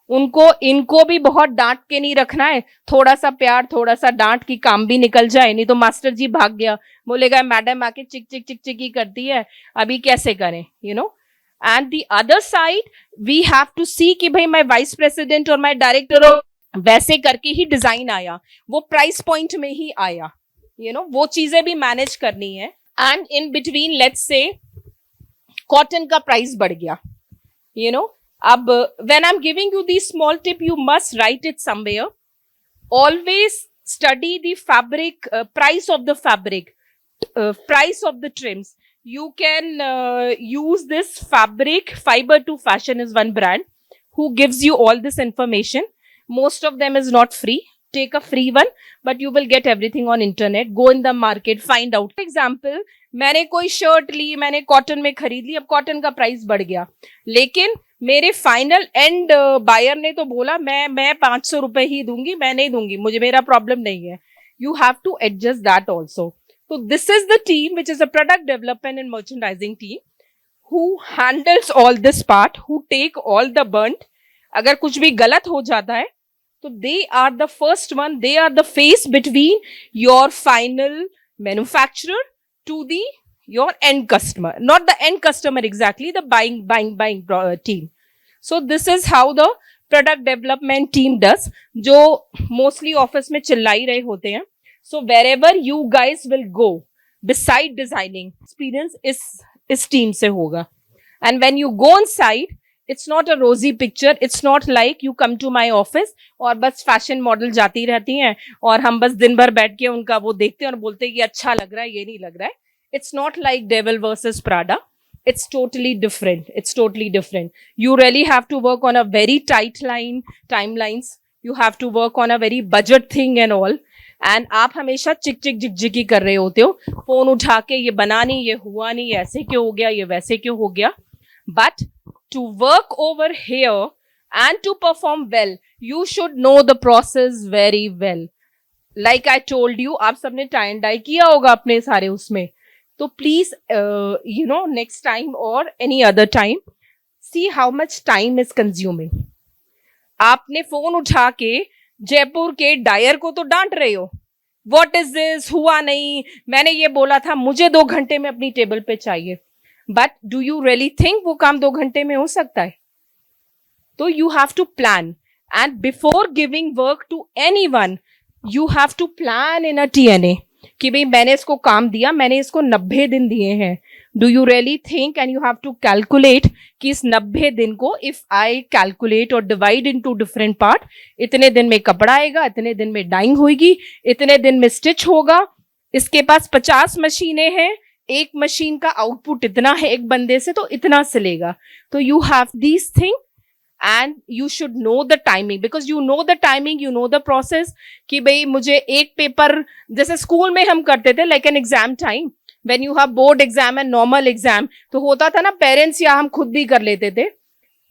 इनको भी बहुत डांट के नहीं रखना है, थोड़ा सा प्यार, थोड़ा सा डांट की काम भी निकल जाए. नहीं तो मास्टर जी भाग गया, बोलेगा मैडम आके चिक चिक चिक चिक ही करती है, अभी कैसे करें, you know. And the other side we have to see कि भाई माय वाइस प्रेसिडेंट और माय डायरेक्टर वैसे करके ही डिजाइन आया, वो प्राइस पॉइंट में ही आया, यू नो, वो चीजें भी मैनेज करनी है. And in between let's say cotton का प्राइस बढ़ गया, यू नो. अब when I'm giving you the small tip, you must write it somewhere. Always study the fabric, price of the fabric, price of the trims. You can use this fabric. Fiber to Fashion is one brand who gives you all this information. Most of them is not free. Take a free one, but you will get everything on internet. Go in the market, find out. For example, मैंने कोई shirt ली, मैंने cotton में खरीद ली, अब cotton का price बढ़ गया, लेकिन मेरे फाइनल एंड बायर ने तो बोला मैं 500 रुपए ही दूंगी, मैं नहीं दूंगी, मुझे मेरा प्रॉब्लम नहीं है. You have to adjust that also. तो this is the team which is a product development and merchandising team who handles all this part, who take all the brunt. अगर कुछ भी गलत हो जाता है तो they are the first one, they are the face between your final manufacturer to the your end customer, not the end customer exactly, the buying team. So this is how the product development team does, जो mostly office में चिल्ला ही रहे होते हैं. So wherever you guys will go, beside designing, experience is इस team से होगा. And when you go inside, it's not a rosy picture. It's not like you come to my office और बस फैशन मॉडल जाती रहती हैं और हम बस दिन भर बैठ के उनका वो देखते हैं और बोलते हैं कि अच्छा लग रहा है, ये नहीं लग रहा है. It's not like Devil versus Prada. It's totally different. It's totally different. You really have to work on a very tight timelines. You have to work on a very budget thing and all. And आप हमेशा चिक चिक झिक झिकी कर रहे होते हो, phone उठा के ये बना नहीं, ये हुआ नहीं, ये ऐसे क्यों हो गया, ये वैसे क्यों हो गया. But to work over here and to perform well, you should know the process very well. Like I told you, आप सबने टाई एंड डाई किया होगा अपने सारे उसमें. तो प्लीज नेक्स्ट टाइम और any other time see how much time is consuming. आपने फोन उठा के जयपुर के डायर को तो डांट रहे हो, व्हाट इज दिस, हुआ नहीं, मैंने ये बोला था, मुझे 2 घंटे में अपनी टेबल पे चाहिए. But do you really think वो काम 2 घंटे में हो सकता है? तो you have to plan, and before giving work to anyone you have to plan in a TNA कि भाई मैंने इसको काम दिया, मैंने इसको 90 दिन दिए हैं. Do you really think, and you have to calculate कि इस 90 दिन को इफ आई कैलकुलेट और डिवाइड इनटू डिफरेंट पार्ट, इतने दिन में कपड़ा आएगा, इतने दिन में डाइंग होगी, इतने दिन में स्टिच होगा. इसके पास 50 मशीनें हैं, एक मशीन का आउटपुट इतना है एक बंदे से, तो इतना सिलेगा. तो you have these thing and you should know the timing, because you know the timing, you know the process कि भाई मुझे एक पेपर, जैसे स्कूल में हम करते थे like an exam time when you have board exam and normal exam, तो होता था ना पेरेंट्स या हम खुद भी कर लेते थे.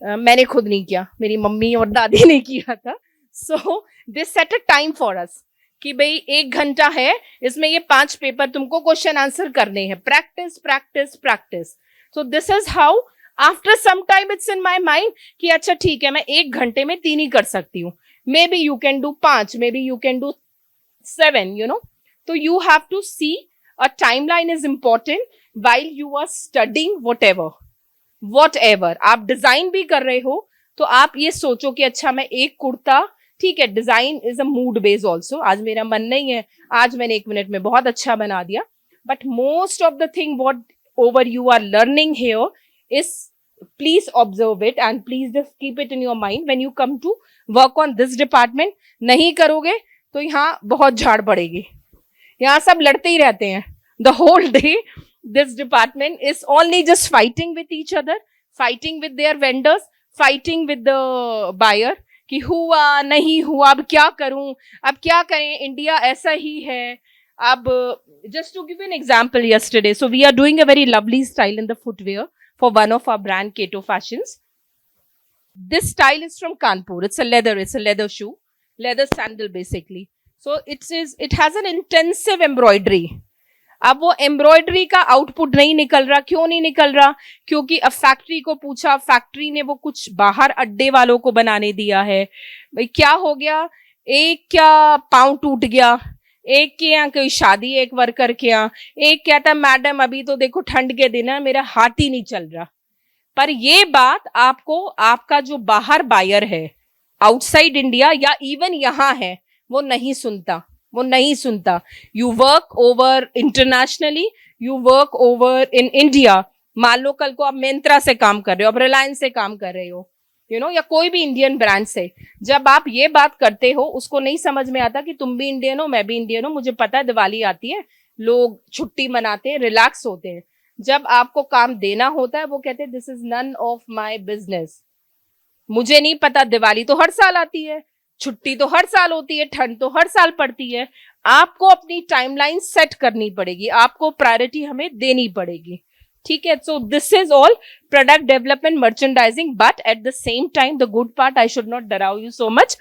मैंने खुद नहीं किया, मेरी मम्मी और दादी ने किया था. so they set a time for us कि भाई 1 घंटा है, इसमें ये 5 पेपर तुमको क्वेश्चन आंसर करने हैं, practice practice practice. so this is how after some time it's in my mind कि अच्छा ठीक है, मैं 1 घंटे में 3 ही कर सकती हूँ, maybe you can do 5, maybe you can do 7, you know. तो you have to see a timeline is important while you are studying whatever. आप डिजाइन भी कर रहे हो तो आप ये सोचो कि अच्छा मैं एक कुर्ता, ठीक है, design is a mood based also. आज मेरा मन नहीं है, आज मैंने 1 मिनट में बहुत अच्छा बना दिया, but most of the thing whatever you are learning here is, please observe it and please just keep it in your mind when you come to work on this department. नहीं करोगे तो यहाँ बहुत झाड़ पड़ेगी, यहाँ सब लड़ते ही रहते हैं the whole day. This department is only just fighting with each other, fighting with their vendors, fighting with the buyer कि हुआ नहीं हुआ, अब क्या करूं, अब क्या करें, इंडिया ऐसा ही है. अब just to give an example, yesterday, so we are doing a very lovely style in the footwear for one of our brand, Kato Fashions. This style is from Kanpur. It's a leather shoe, leather sandal basically. So it has an intensive embroidery. अब वो embroidery का output नहीं निकल रहा. क्यों नहीं निकल रहा? क्योंकि अब फैक्ट्री को पूछा, फैक्ट्री ने वो कुछ बाहर अड्डे वालों को बनाने दिया है. भाई क्या हो गया, एक क्या पाँव टूट गया, एक के यहाँ कोई शादी, एक वर्कर के यहाँ, एक कहता मैडम अभी तो देखो ठंड के दिन है, मेरा हाथ ही नहीं चल रहा. पर ये बात आपको, आपका जो बाहर बायर है आउटसाइड इंडिया या इवन यहाँ है, वो नहीं सुनता. You work over internationally, you work over in India. मान लो कल को आप मिंत्रा से काम कर रहे हो, आप रिलायंस से काम कर रहे हो, यू नो, या कोई भी इंडियन ब्रांड से. जब आप ये बात करते हो, उसको नहीं समझ में आता कि तुम भी इंडियन हो, मैं भी इंडियन हूँ. मुझे पता है दिवाली आती है, लोग छुट्टी मनाते हैं, रिलैक्स होते हैं. जब आपको काम देना होता है, वो कहते हैं this is none of my business. मुझे नहीं पता, दिवाली तो हर साल आती है, छुट्टी तो हर साल होती है, ठंड तो हर साल पड़ती है. आपको अपनी टाइमलाइन सेट करनी पड़ेगी, आपको प्रायोरिटी हमें देनी पड़ेगी. ठीक है. So this is all product development, merchandising, but at the same time the good part, I should not डराउ you so much,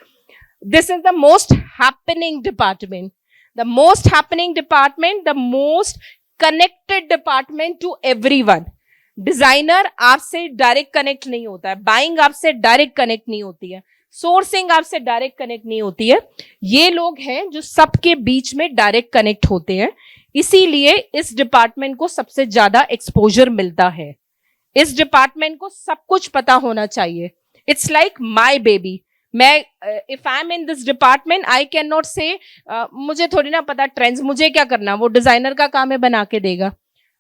this is the most happening department, the most happening department, the most connected department to everyone. Designer आपसे direct connect नहीं होता है, buying आपसे direct connect नहीं होती है, sourcing आपसे डायरेक्ट कनेक्ट नहीं होती है. ये लोग हैं जो सबके बीच में डायरेक्ट कनेक्ट होते हैं. इसीलिए इस डिपार्टमेंट को सबसे ज्यादा एक्सपोजर मिलता है. इस डिपार्टमेंट को सब कुछ पता होना चाहिए. It's like my baby. मैं if I am in this department, I can not say मुझे थोड़ी ना पता ट्रेंड्स, मुझे क्या करना, वो डिजाइनर का काम है, बना के देगा.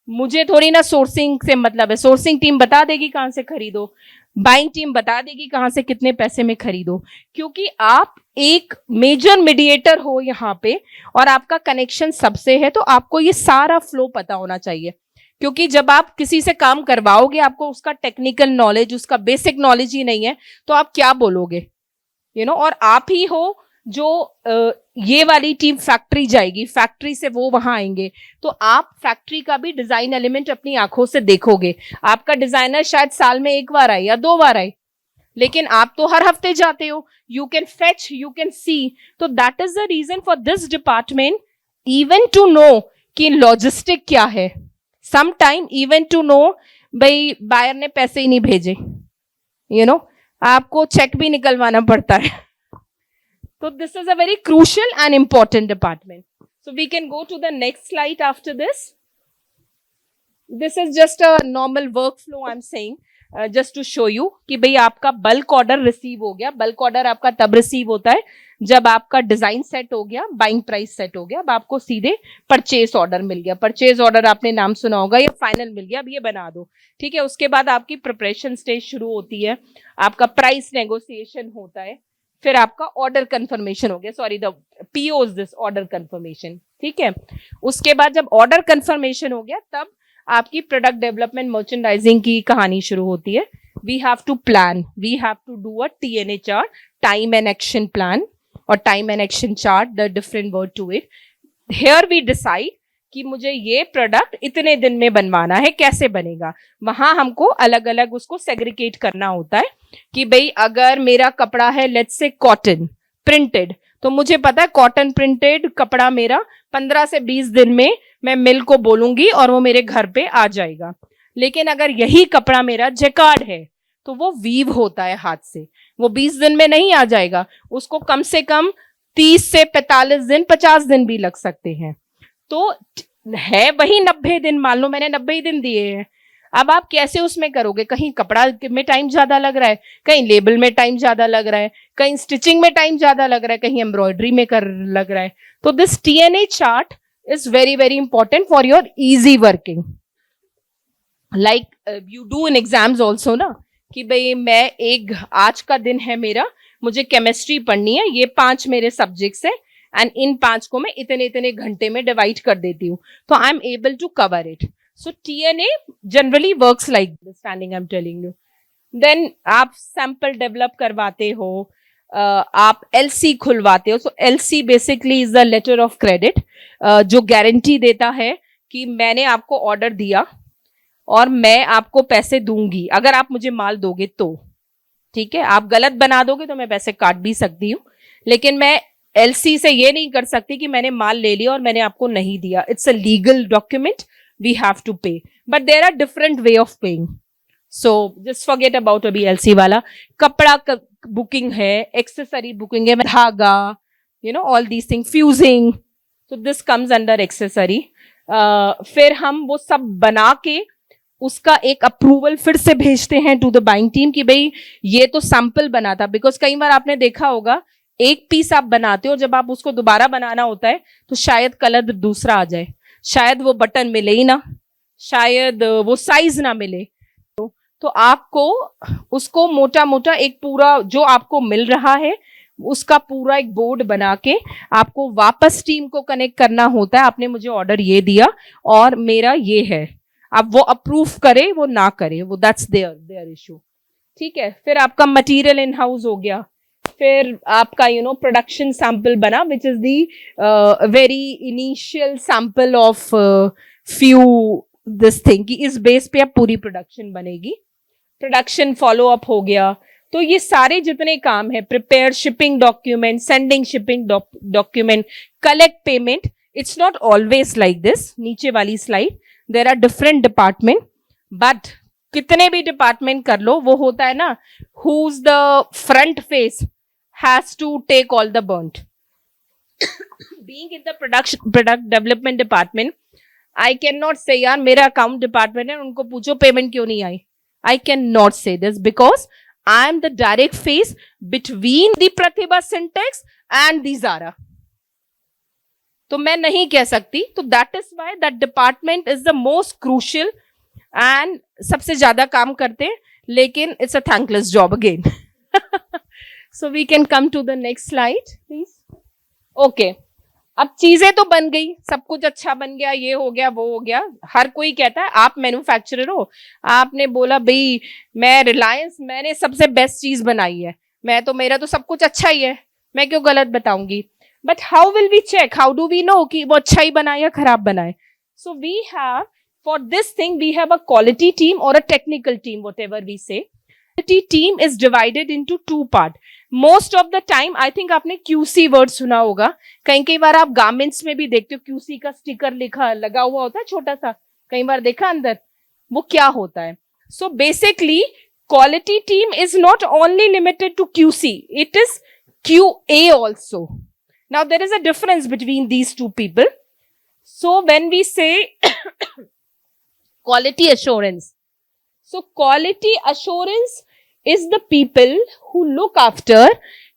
मुझे थोड़ी ना सोर्सिंग से मतलब है, सोर्सिंग टीम बता देगी कहाँ से खरीदो, बाइंग टीम बता देगी कहाँ से कितने पैसे में खरीदो, क्योंकि आप एक मेजर मीडिएटर हो यहाँ पे और आपका कनेक्शन सबसे है, तो आपको ये सारा फ्लो पता होना चाहिए। क्योंकि जब आप किसी से काम करवाओगे, आपको उसका टेक्निकल नॉलेज, उसका बेसिक नॉलेज ही नहीं है, तो आप क्या बोलोगे, और आप ही हो जो ये वाली टीम फैक्ट्री जाएगी, फैक्ट्री से वो वहां आएंगे, तो आप फैक्ट्री का भी डिजाइन एलिमेंट अपनी आंखों से देखोगे। आपका डिजाइनर शायद साल में 1 बार आए या 2 बार आए, लेकिन आप तो हर हफ्ते जाते हो, you can fetch, you can see. तो that is the reason for this department even to know कि लॉजिस्टिक क्या है, some time even to know भाई बायर ने पैसे ही नहीं भेजे, आपको चेक भी निकलवाना पड़ता है। So this is a very crucial and important department. So we can go to the next slide after this. This is just a normal workflow I'm saying, just to show you कि भाई आपका bulk order receive हो गया। Bulk order आपका तब receive होता है जब आपका डिजाइन सेट हो गया, बाइंग प्राइस सेट हो गया, अब आपको सीधे परचेज ऑर्डर मिल गया। परचेज ऑर्डर आपने नाम सुना होगा, या फाइनल मिल गया, अब ये बना दो, ठीक है। उसके बाद आपकी प्रिपरेशन स्टेज शुरू होती है, आपका प्राइस नेगोशिएशन होता है, फिर आपका ऑर्डर कंफर्मेशन हो गया, sorry the PO this order confirmation, ठीक है। उसके बाद जब ऑर्डर कंफर्मेशन हो गया, तब आपकी प्रोडक्ट डेवलपमेंट मर्चेंडाइजिंग की कहानी शुरू होती है। We have to plan, we have to do a TNA chart, time and action plan, और time and action chart, the different word to it. Here we decide कि मुझे ये प्रोडक्ट इतने दिन में बनवाना है, कैसे बनेगा। वहां हमको अलग अलग उसको सेग्रीगेट करना होता है कि भाई अगर मेरा कपड़ा है लेट्स से कॉटन प्रिंटेड, तो मुझे पता है कॉटन प्रिंटेड कपड़ा मेरा 15 से 20 दिन में मैं मिल को बोलूंगी और वो मेरे घर पे आ जाएगा। लेकिन अगर यही कपड़ा मेरा जैकार्ड है, तो वो वीव होता है हाथ से, वो 20 दिन में नहीं आ जाएगा, उसको कम से कम 30 से 45 दिन, 50 दिन भी लग सकते हैं। तो है वही 90 दिन, मान लो मैंने 90 दिन दिए हैं, अब आप कैसे उसमें करोगे, कहीं कपड़ा में टाइम ज्यादा लग रहा है, कहीं लेबल में टाइम ज्यादा लग रहा है, कहीं स्टिचिंग में टाइम ज्यादा लग रहा है, कहीं एम्ब्रॉयडरी में लग रहा है। तो this TNA chart is very very important for your easy working, like you do in exams also ना, कि भाई मैं आज का दिन है मेरा, मुझे केमिस्ट्री पढ़नी है, ये 5 मेरे सब्जेक्ट्स है, एंड इन 5 को मैं इतने इतने घंटे में डिवाइड कर देती हूँ, तो I am able to cover it. So TNA generally works like understanding, I am telling you. Then आप सैंपल डेवलप करवाते हो, आप LC खुलवाते हो। So LC basically is the letter of credit, जो गारंटी देता है कि मैंने आपको ऑर्डर दिया और मैं आपको पैसे दूंगी, अगर आप मुझे माल दोगे तो, ठीक है। आप गलत बना दोगे तो मैं पैसे काट भी सकती हूँ, लेकिन मैं LC से ये नहीं कर सकती कि मैंने माल ले लिया और मैंने आपको नहीं दिया। It's a legal document, we have to pay, but there are different way of paying. So just forget about अभी LC वाला। कपड़ा बुकिंग है, एक्सेसरी बुकिंग है, धागा, all these thing, fusing, so this comes under accessory. फिर हम वो सब बना के उसका एक अप्रूवल फिर से भेजते हैं टू द बाइंग टीम कि भाई ये तो सैंपल बना था। बिकॉज कई बार आपने देखा होगा एक पीस आप बनाते हो, जब आप उसको दोबारा बनाना होता है तो शायद कलर दूसरा आ जाए, शायद वो बटन मिले ही ना, शायद वो साइज ना मिले, तो आपको उसको मोटा मोटा एक पूरा जो आपको मिल रहा है उसका पूरा एक बोर्ड बना के आपको वापस टीम को कनेक्ट करना होता है। आपने मुझे ऑर्डर ये दिया और मेरा ये है, आप वो अप्रूव करे वो ना करे, वो दैट्स देयर इशू, ठीक है। फिर आपका मटेरियल इन हाउस हो गया, फिर आपका प्रोडक्शन सैंपल बना, which is the very initial sample of few this thing, कि इस बेस पे अब पूरी प्रोडक्शन बनेगी। प्रोडक्शन फॉलो अप हो गया। तो ये सारे जितने काम है, prepare shipping document, sending shipping document, collect payment, it's not always like this. नीचे वाली slide, there are different department, but कितने भी डिपार्टमेंट कर लो, वो होता है ना, who's the front face has to take all the burnt. Being in the product development department, I cannot say यार मेरा अकाउंट डिपार्टमेंट है, उनको पूछो पेमेंट क्यों नहीं आई। I cannot say this because I am the direct face between the Pratibha Syntax and the Zara. तो मैं नहीं कह सकती. तो that is why that department is the most crucial and सबसे ज्यादा काम करते हैं, लेकिन it's a thankless job again. So we can come to the next slide please. Okay, अब चीजें तो बन गई, सब कुछ अच्छा बन गया, ये हो गया वो हो गया. हर कोई कहता है आप मैन्युफैक्चरर हो, आपने बोला भाई मैं रिलायंस, मैंने सबसे बेस्ट चीज बनाई है, मैं तो, मेरा तो सब कुछ अच्छा ही है, मैं क्यों गलत बताऊंगी. But how will we check, how do we know कि वो अच्छा ही बनाए या खराब बनाए. सो वी हैव, for this thing we have a quality team or a technical team, whatever we say. Quality team is divided into two part. Most of the time I think आपने QC word सुना होगा. कई बार आप गारमेंट्स में भी देखते हो QC का स्टिकर लिखा लगा हुआ होता है छोटा सा, कई बार देखा अंदर, वो क्या होता है. So basically quality team is not only limited to QC, it is QA also. Now there is a difference between these two people. So when we say quality assurance. So quality assurance is the people who look after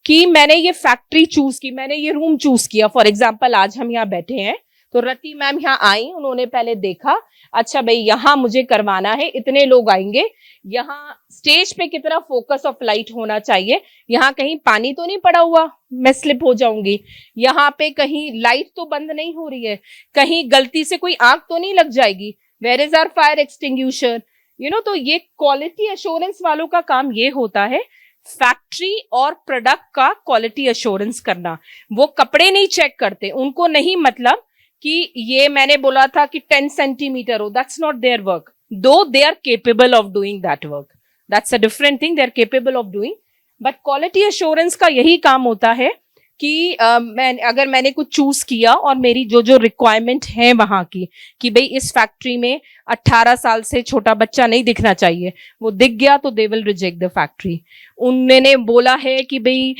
कि मैंने ये factory choose की, मैंने ये room choose किया. For example आज हम यहाँ बैठे हैं, तो रति मैम यहाँ आई, उन्होंने पहले देखा, अच्छा भाई यहाँ मुझे करवाना है, इतने लोग आएंगे, यहाँ स्टेज पे कितना फोकस ऑफ लाइट होना चाहिए, यहाँ कहीं पानी तो नहीं पड़ा हुआ, मैं स्लिप हो जाऊंगी, यहाँ पे कहीं लाइट तो बंद नहीं हो रही है, कहीं गलती से कोई आग तो नहीं लग जाएगी, where is our fire extinguisher, you know. तो ये क्वालिटी एश्योरेंस वालों का काम ये होता है, फैक्ट्री और प्रोडक्ट का क्वालिटी एश्योरेंस करना. वो कपड़े नहीं चेक करते, उनको नहीं मतलब कि ये मैंने बोला था कि 10 सेंटीमीटर हो, that's not their work, though they are capable of doing that work, that's a different thing, they are capable of doing. But quality assurance का यही काम होता है कि अगर मैंने कुछ चूज किया और मेरी जो जो रिक्वायरमेंट है वहां की, कि भाई इस फैक्ट्री में 18 साल से छोटा बच्चा नहीं दिखना चाहिए, वो दिख गया तो they will reject the factory. उन्होंने बोला है कि भाई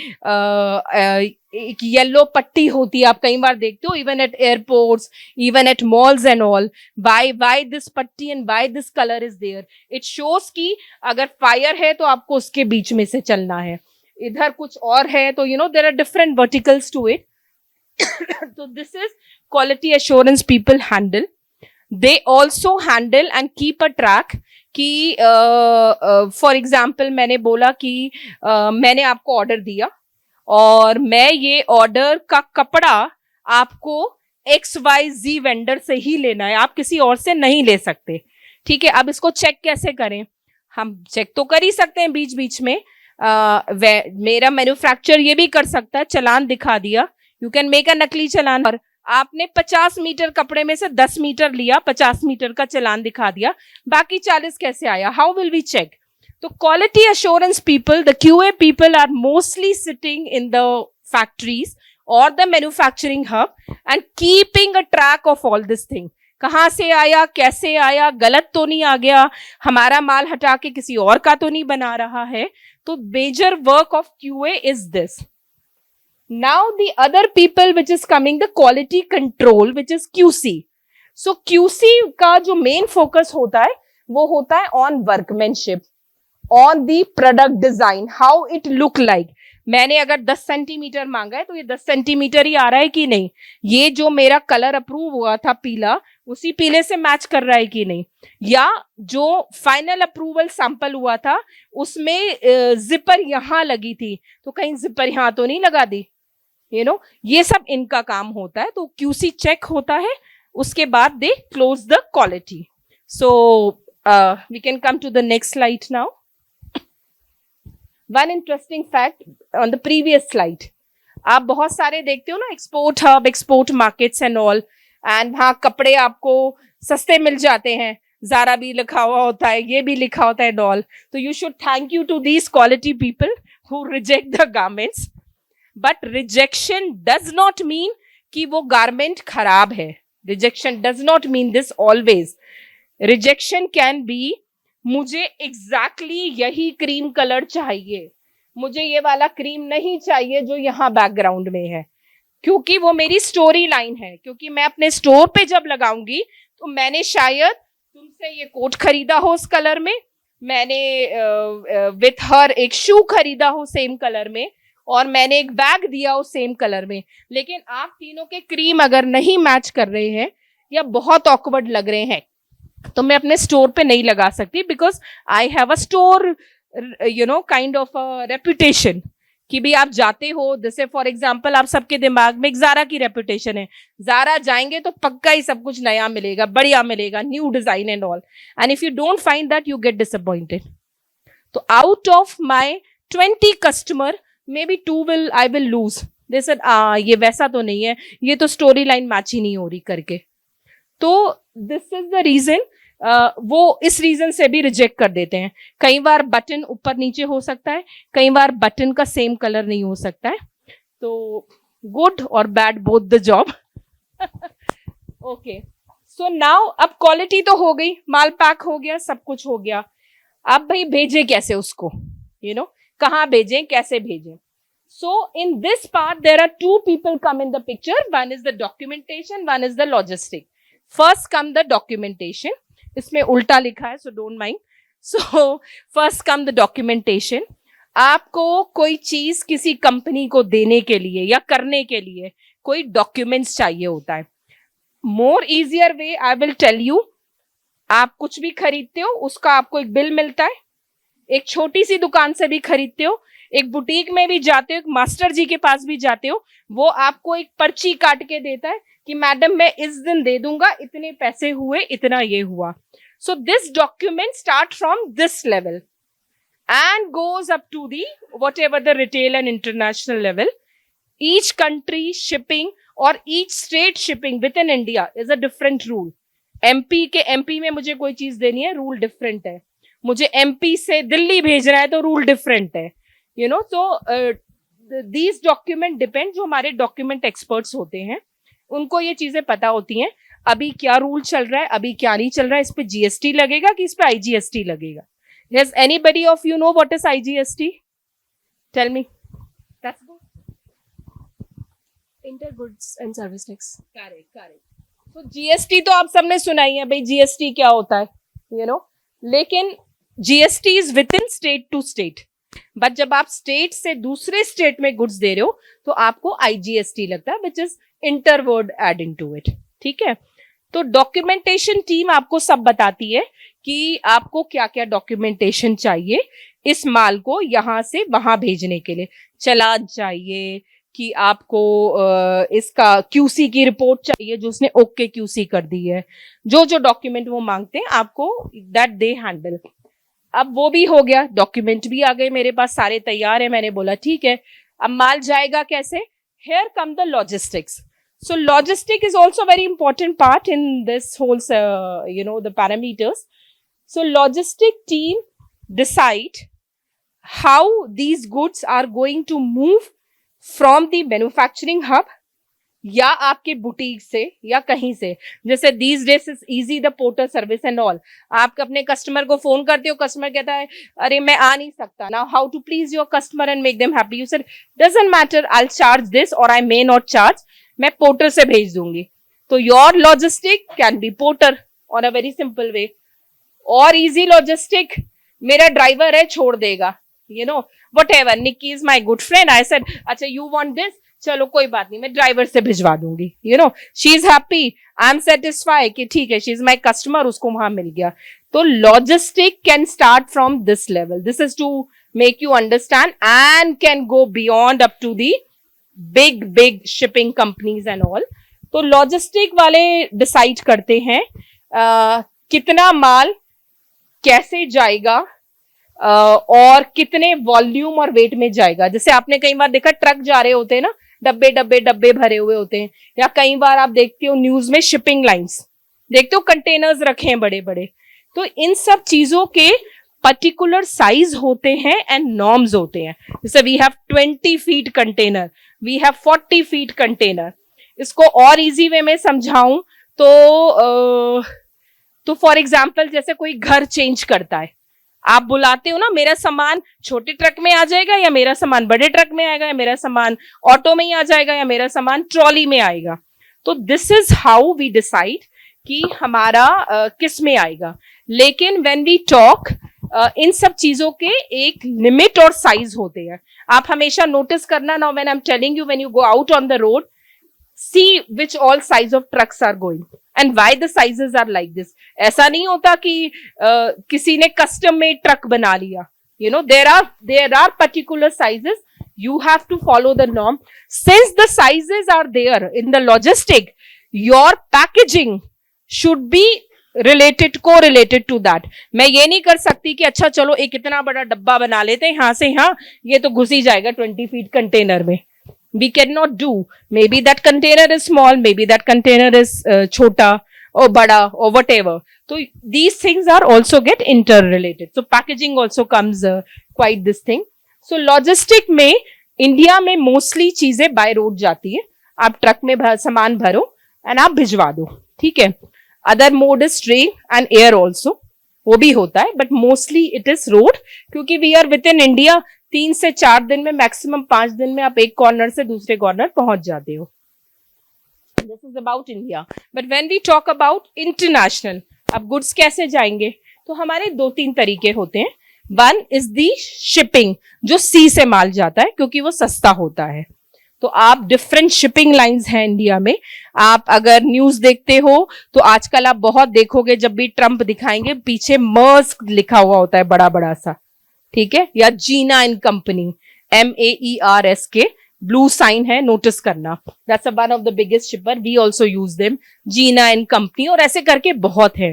एक येलो पट्टी होती है, आप कई बार देखते हो even at airports, even at malls and all, why this पट्टी and why this colour is there, it shows कि अगर फायर है तो आपको उसके बीच में से चलना है, इधर कुछ और है तो you know there are different verticals to it. तो this is quality assurance people handle. They also handle and keep a track कि फॉर एग्जाम्पल मैंने बोला कि मैंने आपको ऑर्डर दिया और मैं ये ऑर्डर का कपड़ा आपको XYZ वेंडर से ही लेना है, आप किसी और से नहीं ले सकते. ठीक है, अब इसको चेक कैसे करें, हम चेक तो कर ही सकते हैं बीच बीच में. मेरा मैन्युफैक्चर ये भी कर सकता है, चालान दिखा दिया, यू कैन मेक अ नकली चालान, और आपने 50 मीटर कपड़े में से 10 मीटर लिया, 50 मीटर का चालान दिखा दिया, बाकी 40 कैसे आया, हाउ विल वी चेक. तो quality assurance people, the QA people are mostly sitting in the factories और the manufacturing hub and keeping a track of all this thing. कहाँ से आया, कैसे आया, गलत तो नहीं आ गया, हमारा माल हटा के किसी और का तो नहीं बना रहा है. तो major work of QA is this. Now the other people which is coming, the quality control which is QC. So QC का जो main focus होता है वो होता है on workmanship, on the product design, how it look like. मैंने अगर 10 centimetre मांगा है तो ये 10 सेंटीमीटर ही आ रहा है कि नहीं, ये जो मेरा कलर अप्रूव हुआ था पीला, उसी पीले से मैच कर रहा है कि नहीं, या जो फाइनल अप्रूवल सैंपल हुआ था उसमें जिपर यहाँ लगी थी तो कहीं जिपर यहाँ तो नहीं लगा दी, यू नो, ये सब इनका काम होता है. तो QC चेक होता है, उसके बाद they close the quality. So we can come to the next slide now. One interesting fact on the previous slide, आप बहुत सारे देखते हो ना export hub, export markets and all, and वहाँ कपड़े आपको सस्ते मिल जाते हैं, ज़ारा भी लिखा हुआ होता है, ये भी लिखा होता है डॉल. तो you should thank you to these quality people who reject the garments. But rejection does not mean कि वो गारमेंट खराब है. Rejection does not mean this always. Rejection can be मुझे एग्जैक्टली यही क्रीम कलर चाहिए, मुझे ये वाला क्रीम नहीं चाहिए जो यहाँ बैकग्राउंड में है, क्योंकि वो मेरी स्टोरी लाइन है, क्योंकि मैं अपने स्टोर पे जब लगाऊंगी तो मैंने शायद तुमसे ये कोट खरीदा हो उस कलर में, मैंने विथ हर एक शू खरीदा हो सेम कलर में, और मैंने एक बैग दिया उस सेम कलर में, लेकिन आप तीनों के क्रीम अगर नहीं मैच कर रहे हैं या बहुत ऑकवर्ड लग रहे हैं तो मैं अपने स्टोर पे नहीं लगा सकती, because I have a store kind of reputation कि भी आप जाते हो। जैसे फॉर एग्जाम्पल आप सबके दिमाग में एक जारा की रेपुटेशन है, जारा जाएंगे तो पक्का ही सब कुछ नया मिलेगा, बढ़िया मिलेगा, new design and all, and if you don't find that you get disappointed. तो out of my 20 customer maybe 2 I will lose, they said ये वैसा तो नहीं है, ये तो स्टोरी लाइन मैच ही नहीं हो रही करके। तो दिस इज द रीजन, वो इस रीजन से भी रिजेक्ट कर देते हैं। कई बार बटन ऊपर नीचे हो सकता है, कई बार बटन का सेम कलर नहीं हो सकता है, तो गुड और bad both the job. Okay, so now अब क्वालिटी तो हो गई, माल पैक हो गया, सब कुछ हो गया, अब भाई भेजें कैसे उसको, कहाँ भेजें, कैसे भेजें। So in this part there are two people come in the picture, one is the documentation, one is the logistic. First come the documentation, इसमें उल्टा लिखा है so don't mind. So first come the documentation. आपको कोई चीज किसी company को देने के लिए या करने के लिए कोई डॉक्यूमेंट्स चाहिए होता है। More easier way I will tell you, आप कुछ भी खरीदते हो उसका आपको एक बिल मिलता है, एक छोटी सी दुकान से भी खरीदते हो, एक बुटीक में भी जाते हो, एक मास्टर जी के पास भी जाते हो, वो आपको एक पर्ची काट के देता है कि मैडम मैं इस दिन दे दूंगा, इतने पैसे हुए, इतना ये हुआ। So this document start from this level and goes up to the whatever the retail and international level. Each country shipping or each state shipping within India is a different rule. MP में मुझे कोई चीज देनी है, rule different है, मुझे MP से दिल्ली भेजना है तो रूल डिफरेंट है, so these document depend, जो हमारे डॉक्यूमेंट एक्सपर्ट्स होते हैं उनको ये चीजें पता होती हैं, अभी क्या रूल चल रहा है, अभी क्या नहीं चल रहा है, इस पे GST लगेगा कि इस पे IGST लगेगा। Does anybody of you know what is IGST? Tell me. That's good. Inter Goods and Service Tax. Correct. So GST तो आप सबने सुना ही है भाई, GST क्या होता है, लेकिन GST is within state to state. But जब आप स्टेट से दूसरे स्टेट में गुड्स दे रहे हो तो आपको IGST लगता है, which is in turn adding to it. ठीक है, तो डॉक्यूमेंटेशन टीम आपको सब बताती है कि आपको क्या क्या डॉक्यूमेंटेशन चाहिए इस माल को यहां से वहां भेजने के लिए। चालान चाहिए कि आपको इसका QC की रिपोर्ट चाहिए जो उसने ओके QC कर दी है, जो जो डॉक्यूमेंट वो मांगते हैं आपको दैट दे हैंडल। अब वो भी हो गया, डॉक्यूमेंट भी आ गए मेरे पास, सारे तैयार है, मैंने बोला ठीक है, अब माल जाएगा कैसे। Here come the logistics. So logistic is also very important part in this whole, the parameters. So logistic team decide how these goods are going to move from the manufacturing hub या आपके boutique से या कहीं से। जैसे these days is easy the porter service and all, आप अपने customer को फोन करते हो, कस्टमर कहता है अरे मैं आ नहीं सकता, now how to please your customer and make them happy, you said doesn't matter, I'll charge this or I may not charge, मैं पोर्टर से भेज दूंगी। तो your logistic can be porter on a very simple way, और easy logistic मेरा driver है छोड़ देगा, whatever, Nikki is my good friend, I said अच्छा यू वांट दिस, चलो कोई बात नहीं मैं ड्राइवर से भिजवा दूंगी, she is happy, I am satisfied कि ठीक है शी इज माई कस्टमर, उसको वहां मिल गया। तो logistic can start from this level, this is to make you understand, and can go beyond up to the big shipping companies and all. तो logistic वाले डिसाइड करते हैं कितना माल कैसे जाएगा और कितने वॉल्यूम और वेट में जाएगा। जैसे आपने कई बार देखा ट्रक जा रहे होते हैं ना, डब्बे भरे हुए होते हैं, या कई बार आप देखते हो न्यूज में शिपिंग लाइंस देखते हो, कंटेनर्स रखे हैं बड़े बड़े। तो इन सब चीजों के पर्टिकुलर साइज होते हैं एंड नॉर्म्स होते हैं। जैसे we have 20 feet container, we have 40 feet container. इसको और इजी वे में समझाऊं तो फॉर एग्जाम्पल जैसे कोई घर चेंज करता है, आप बुलाते हो ना मेरा सामान छोटे ट्रक में आ जाएगा या मेरा सामान बड़े ट्रक में आएगा, या मेरा सामान ऑटो में ही आ जाएगा या मेरा सामान ट्रॉली में आएगा। तो this is how we decide कि हमारा किस में आएगा। लेकिन व्हेन वी टॉक इन सब चीजों के एक लिमिट और साइज होते हैं. आप हमेशा नोटिस करना, now when I am telling you, when you go out on the road, see which all size of trucks are going and why the sizes are like this. ऐसा नहीं होता कि किसी ने custom made truck बना लिया. You know, there are particular sizes. You have to follow the norm. Since the sizes are there in the logistic, your packaging should be correlated to that. मैं ये नहीं कर सकती कि अच्छा चलो एक इतना बड़ा डब्बा बना लेते हैं यहाँ से यहाँ, ये तो घुस ही जाएगा 20 feet कंटेनर में. We cannot do. Maybe that container is small, maybe that container is chota or bada or whatever. So these things are also get interrelated. So packaging also comes quite this thing. So logistic में India में mostly चीजें by road जाती है. आप truck में सामान भरो and आप भिजवा दो, ठीक है. Other mode is train and air also, वो भी होता है, but mostly it is road, क्योंकि we are within India. 3 से 4 दिन में, मैक्सिमम 5 दिन में आप एक कॉर्नर से दूसरे कॉर्नर पहुंच जाते हो. This is about India. But when we talk about international, अब गुड्स कैसे जाएंगे, तो हमारे 2-3 तरीके होते हैं. वन इज दी शिपिंग, जो सी से माल जाता है क्योंकि वो सस्ता होता है. तो आप डिफरेंट शिपिंग लाइंस हैं इंडिया में. आप अगर न्यूज देखते हो तो आजकल आप बहुत देखोगे, जब भी ट्रंप दिखाएंगे पीछे मर्स्क लिखा हुआ होता है बड़ा बड़ा सा, ठीक है, या जीना and company, MEERSK, blue sign है, नोटिस करना. That's one of the biggest shipper, we also use them, जीना एंड कंपनी, और ऐसे करके बहुत है.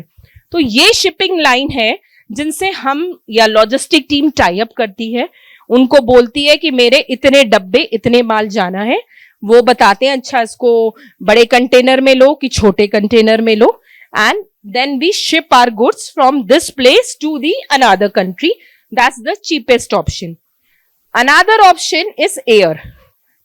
तो ये शिपिंग लाइन है जिनसे हम या लॉजिस्टिक टीम टाई अप करती है. उनको बोलती है कि मेरे इतने डब्बे, इतने माल जाना है. वो बताते हैं अच्छा इसको बड़े कंटेनर में लो कि छोटे कंटेनर में लो, and then we ship our goods from this place to the another country. That's the cheapest option. Another option is air.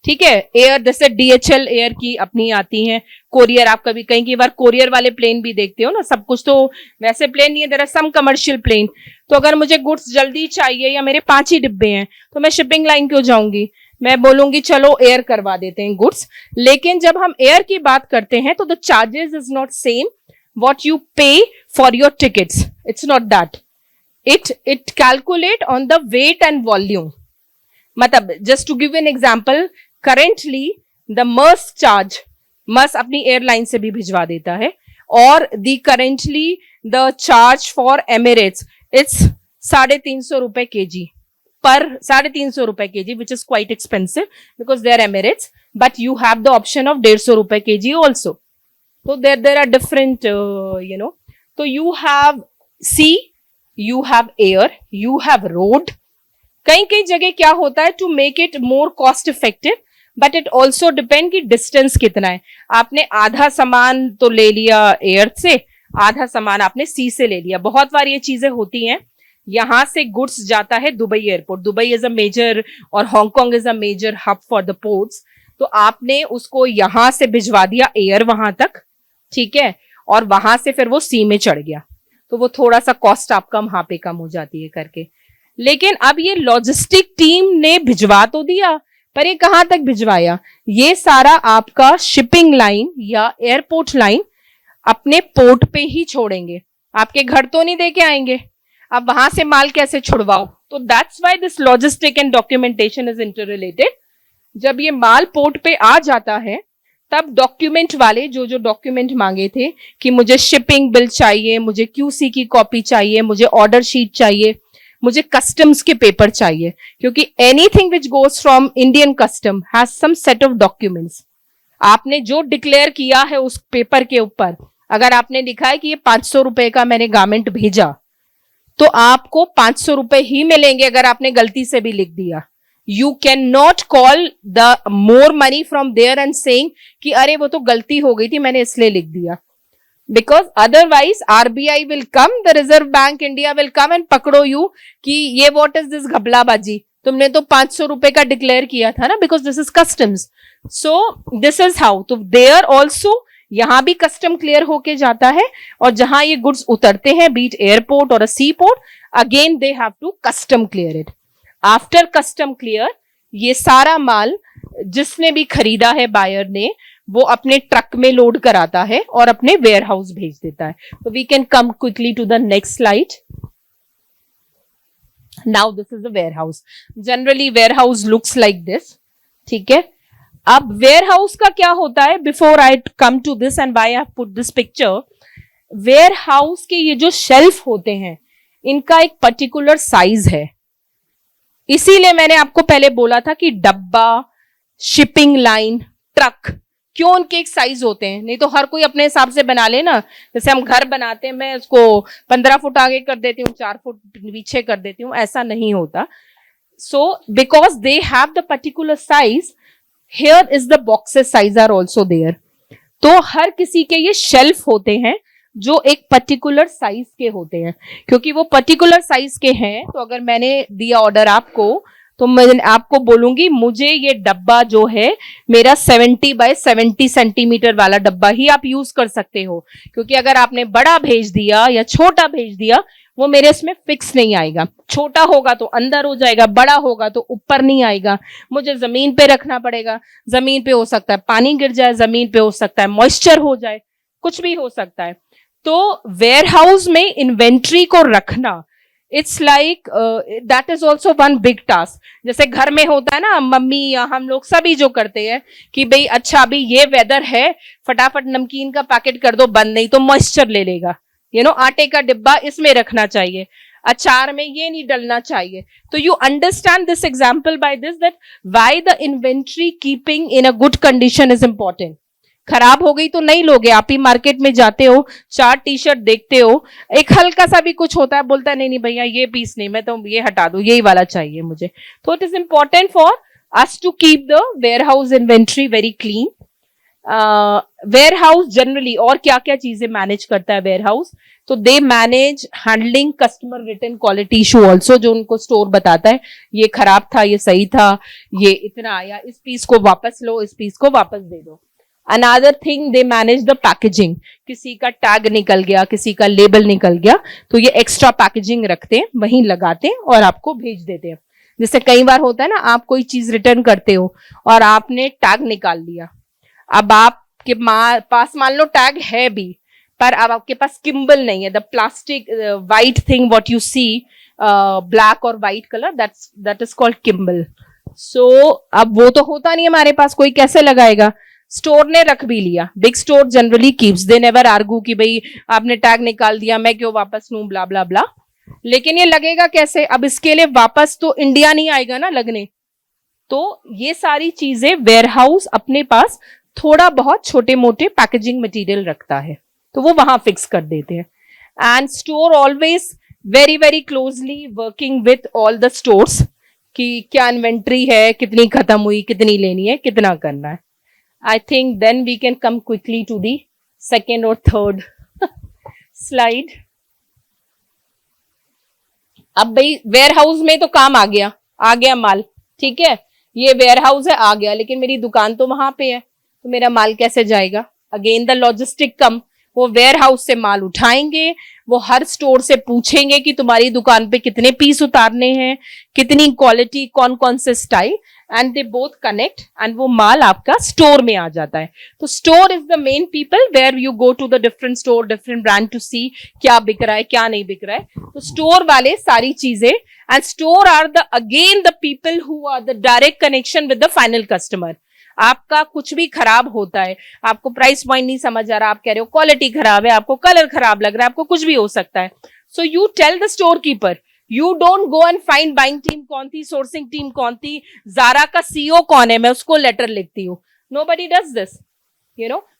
ठीक है, एयर जैसे DHL एयर की अपनी आती हैं. कोरियर, आप कभी कई बार कोरियर वाले प्लेन भी देखते हो ना. सब कुछ तो वैसे प्लेन नहीं है, there are some commercial plane. तो अगर मुझे गुड्स जल्दी चाहिए या मेरे 5 ही डिब्बे हैं, तो मैं शिपिंग लाइन क्यों जाऊंगी, मैं बोलूंगी चलो एयर करवा देते हैं गुड्स. लेकिन जब हम एयर की बात करते हैं तो the charges is not same what you pay for your tickets. It's not that. It calculate on the weight and volume. मतलब just to give an example, currently the Maersk charge, Maersk अपनी airline से भी भिजवा देता है, और currently the charge for Emirates, it's 350 रुपए kg पर 350 रुपए kg, which is quite expensive because they are Emirates, but you have the option of 150 रुपए kg also. So there are different, so you have sea, you have air, you have road. कई जगह क्या होता है, to make it more cost effective, but it also depend कि distance कितना है. आपने आधा सामान तो ले लिया एयर से, आधा सामान आपने सी से ले लिया. बहुत बार ये चीजें होती हैं. यहां से गुड्स जाता है Dubai airport. Dubai is a major और Hong Kong is a major hub for the ports. तो आपने उसको यहां से भिजवा दिया एयर वहां तक, ठीक है, और वहां से फिर वो सी में चढ़ गया, तो वो थोड़ा सा कॉस्ट आपका वहां पे कम हो जाती है करके. लेकिन अब ये लॉजिस्टिक टीम ने भिजवा तो दिया, पर ये कहां तक भिजवाया, ये सारा आपका शिपिंग लाइन या एयरपोर्ट लाइन अपने पोर्ट पे ही छोड़ेंगे. आपके घर तो नहीं दे के आएंगे. अब वहां से माल कैसे छुड़वाओ. तो that's why this logistic and documentation is interrelated. जब ये माल पोर्ट पे आ जाता है, तब डॉक्यूमेंट वाले जो डॉक्यूमेंट मांगे थे कि मुझे शिपिंग बिल चाहिए, मुझे QC की कॉपी चाहिए, मुझे ऑर्डर शीट चाहिए, मुझे कस्टम्स के पेपर चाहिए, क्योंकि anything which goes from Indian custom has some set of documents. आपने जो डिक्लेयर किया है उस पेपर के ऊपर, अगर आपने लिखा है कि ये 500 रुपए का मैंने गारमेंट भेजा, तो आपको 500 रुपए ही मिलेंगे. अगर आपने गलती से भी लिख दिया, you cannot call the more money from there and saying कि अरे वो तो गलती हो गई थी, मैंने इसलिए लिख दिया. Because otherwise RBI will come, the Reserve Bank India will come and पकड़ो you कि ये what is this घबलाबाजी, तुमने तो 500 रुपए का डिक्लेयर किया था ना, because this is customs. So this is how. तो there also यहां भी कस्टम क्लियर होके जाता है, और जहां ये गुड्स उतरते हैं, बीट एयरपोर्ट और sea port, again they have to custom clear it. After custom clear ये सारा माल जिसने भी खरीदा है बायर ने, वो अपने ट्रक में लोड कराता है और अपने वेयर हाउस भेज देता है. तो we can come quickly to the next slide. Now this is a warehouse. Generally warehouse looks like this. ठीक है. अब वेयर हाउस का क्या होता है, before I come to this and by I put this picture, warehouse के ये जो शेल्फ होते हैं इनका एक पर्टिकुलर साइज है. इसीलिए मैंने आपको पहले बोला था कि डब्बा, शिपिंग लाइन, ट्रक, क्यों उनके एक साइज होते हैं. नहीं तो हर कोई अपने हिसाब से बना ले ना. जैसे हम घर बनाते हैं, मैं उसको 15 फुट आगे कर देती हूँ, 4 फुट पीछे कर देती हूँ, ऐसा नहीं होता. So because they have the particular size, here is the boxes size are also there. तो हर किसी के ये शेल्फ होते हैं जो एक पर्टिकुलर साइज के होते हैं. क्योंकि वो पर्टिकुलर साइज के हैं, तो अगर मैंने दिया ऑर्डर आपको, तो मैं आपको बोलूंगी मुझे ये डब्बा जो है मेरा 70 बाय 70 सेंटीमीटर वाला डब्बा ही आप यूज कर सकते हो. क्योंकि अगर आपने बड़ा भेज दिया या छोटा भेज दिया, वो मेरे इसमें फिक्स नहीं आएगा. छोटा होगा तो अंदर हो जाएगा, बड़ा होगा तो ऊपर नहीं आएगा. मुझे जमीन पे रखना पड़ेगा. जमीन पे हो सकता है पानी गिर जाए, जमीन पे हो सकता है मॉइस्चर हो जाए, कुछ भी हो सकता है. तो वेयर हाउस में इन्वेंट्री को रखना, it's like that is also one big task. जैसे घर में होता है ना, मम्मी या हम लोग सभी जो करते हैं कि भाई अच्छा अभी ये वेदर है, फटाफट नमकीन का पैकेट कर दो बंद, नहीं तो मॉइस्चर ले लेगा. आटे का डिब्बा इसमें रखना चाहिए, अचार में ये नहीं डलना चाहिए. तो you understand this example by this that why the inventory keeping in a good condition is important. खराब हो गई तो नहीं लोगे. आप ही मार्केट में जाते हो, 4 टी शर्ट देखते हो, एक हल्का सा भी कुछ होता है, बोलता है नहीं नहीं भैया ये पीस नहीं, मैं तो ये हटा दो, यही वाला चाहिए मुझे. तो it is important for us to keep the warehouse inventory very clean. Warehouse generally और क्या क्या चीजें मैनेज करता है वेयर हाउस, तो they manage handling customer return quality issue also. जो उनको स्टोर बताता है ये खराब था, ये सही था, ये इतना आया, इस पीस को वापस लो, इस पीस को वापस दे दो. Another thing, they manage the packaging. किसी का टैग निकल गया, किसी का लेबल निकल गया, तो ये एक्स्ट्रा पैकेजिंग रखते हैं, वहीं लगाते हैं और आपको भेज देते हैं. जैसे कई बार होता है ना, आप कोई चीज रिटर्न करते हो और आपने टैग निकाल लिया. अब आपके पास मान लो टैग है भी, पर अब आपके पास किम्बल नहीं है, the plastic white thing what you see, black और white colour, that is called Kimble. So अब वो तो होता नहीं हमारे पास, कोई कैसे लगाएगा. स्टोर ने रख भी लिया. Big store generally keeps, they never argue कि भाई आपने टैग निकाल दिया, मैं क्यों वापस लूं, ब्ला ब्ला ब्ला. लेकिन ये लगेगा कैसे, अब इसके लिए वापस तो इंडिया नहीं आएगा ना लगने. तो ये सारी चीजें वेयर हाउस अपने पास थोड़ा बहुत छोटे मोटे पैकेजिंग मटेरियल रखता है, तो वो वहां फिक्स कर देते हैं. And store always very very closely working with all the stores कि क्या इन्वेंट्री है, कितनी खत्म हुई, कितनी लेनी है, कितना करना है. I think then we can come quickly to the second or third slide. अब भाई वेयर हाउस में तो काम आ गया माल, ठीक है, ये वेयर हाउस है, आ गया, लेकिन मेरी दुकान तो वहां पे है, तो मेरा माल कैसे जाएगा. अगेन द लॉजिस्टिक कम. वो वेयर हाउस से माल उठाएंगे, वो हर स्टोर से पूछेंगे कि तुम्हारी दुकान पे कितने पीस उतारने हैं, कितनी क्वालिटी, कौन कौन से style, and they both connect and वो माल आपका स्टोर में आ जाता है. तो store is the main people where you go to the different store, different brand to see क्या बिक रहा है, क्या नहीं बिक रहा है. तो स्टोर वाले सारी चीजें, and store are the again the people who are the direct connection with the final customer. आपका कुछ भी खराब होता है, आपको प्राइस पॉइंट नहीं समझ आ रहा, आप कह रहे हो क्वालिटी खराब है, आपको कलर खराब लग रहा है, आपको कुछ भी हो सकता है. So you tell the store keeper, you don't go and find buying team कौन थी, सोर्सिंग टीम कौन थी, जारा का सीईओ कौन है, मैं उसको लेटर लिखती हूँ. nobody does this,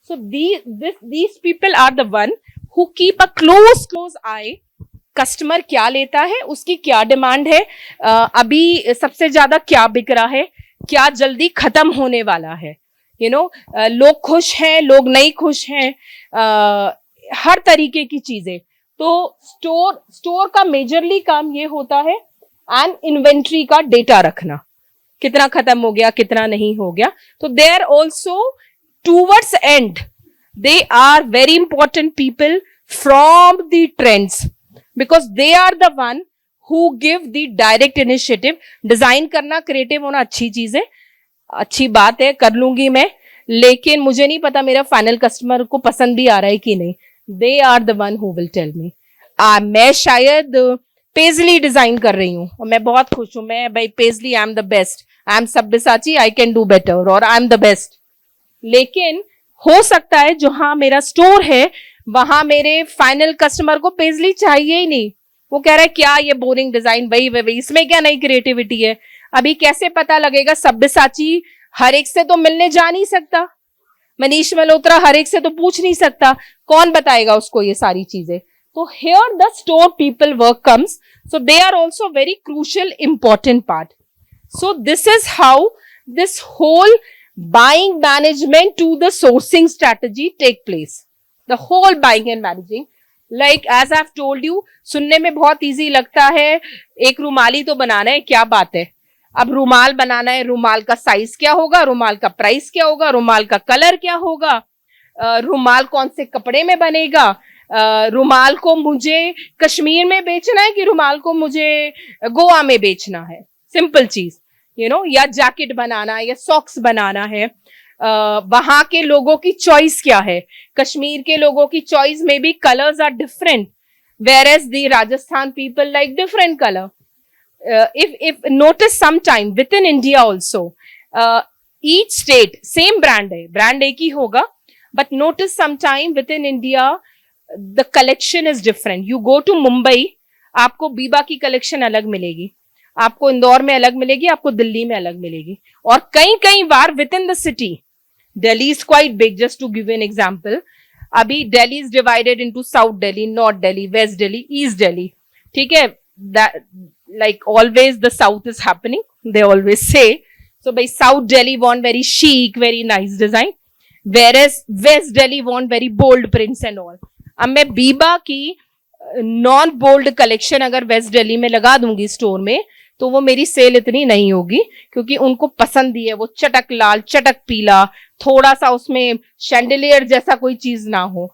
so these people are the one who keep a close eye. Customer क्या लेता है, उसकी क्या डिमांड है, अभी सबसे ज्यादा क्या बिक रहा है, क्या जल्दी खत्म होने वाला है, लोग खुश हैं, लोग नहीं खुश हैं, हर तरीके की चीजें. तो स्टोर का मेजरली काम ये होता है, एंड इन्वेंट्री का डेटा रखना, कितना खत्म हो गया, कितना नहीं हो गया. तो they are also towards end, they are very important people from the trends, because they are the one who give the direct initiative. Design करना, क्रिएटिव होना अच्छी चीज है, अच्छी बात है, कर लूंगी मैं, लेकिन मुझे नहीं पता मेरा फाइनल कस्टमर को पसंद भी आ रहा है कि नहीं. They are the one who will tell me. मैं शायद पेजली डिजाइन कर रही हूँ और मैं बहुत खुश हूं, मैं भाई पेजली I am the best, I am Sabyasachi, I can do better और आई एम द बेस्ट। लेकिन हो सकता है जहां मेरा स्टोर है वहां मेरे फाइनल कस्टमर को पेजली चाहिए ही नहीं, वो कह रहा है क्या ये बोरिंग डिजाइन, वही वही, इसमें क्या नई क्रिएटिविटी है। अभी कैसे पता लगेगा? सब्यसाची हर एक से तो मिलने जा नहीं सकता, मनीष मल्होत्रा हर एक से तो पूछ नहीं सकता, कौन बताएगा उसको ये सारी चीजें। तो here the store people work comes, so they are also very crucial important part. So this is how this whole buying management to the sourcing strategy take place. The whole buying and managing. Like as I've told you, सुनने में बहुत easy लगता है, एक रुमाली तो बनाना है, क्या बात है। अब रुमाल बनाना है, रुमाल का साइज क्या होगा, रुमाल का प्राइस क्या होगा, रुमाल का कलर क्या होगा, रुमाल कौन से कपड़े में बनेगा, रुमाल को मुझे कश्मीर में बेचना है कि रुमाल को मुझे गोवा में बेचना है, सिंपल चीज, यू नो, या जैकेट बनाना है या सॉक्स बनाना है, वहां के लोगों की चॉइस क्या है, कश्मीर के लोगों की चॉइस में भी colours are different, whereas the Rajasthan people like different colour. if notice sometime within India also, each state same brand है, brand एक ही होगा, but notice sometime within India the collection is different. You go to Mumbai, आपको बीबा की collection अलग मिलेगी, आपको इंदौर में अलग मिलेगी, आपको दिल्ली में अलग मिलेगी, और कई कई बार within the city. Delhi is quite big, just to give an example. अभी Delhi is divided into south Delhi, north Delhi, west Delhi, east Delhi, ठीक है। Like always the south is happening, they always say, so भाई south Delhi want very chic, very nice design, whereas west Delhi want very bold prints and all. अब मैं बीबा की non bold collection अगर waste Delhi में लगा दूंगी स्टोर में, तो वो मेरी सेल इतनी नहीं होगी, क्योंकि उनको पसंद ही है वो चटक लाल, चटक पीला, थोड़ा सा उसमें शैंडलियर जैसा कोई चीज ना हो।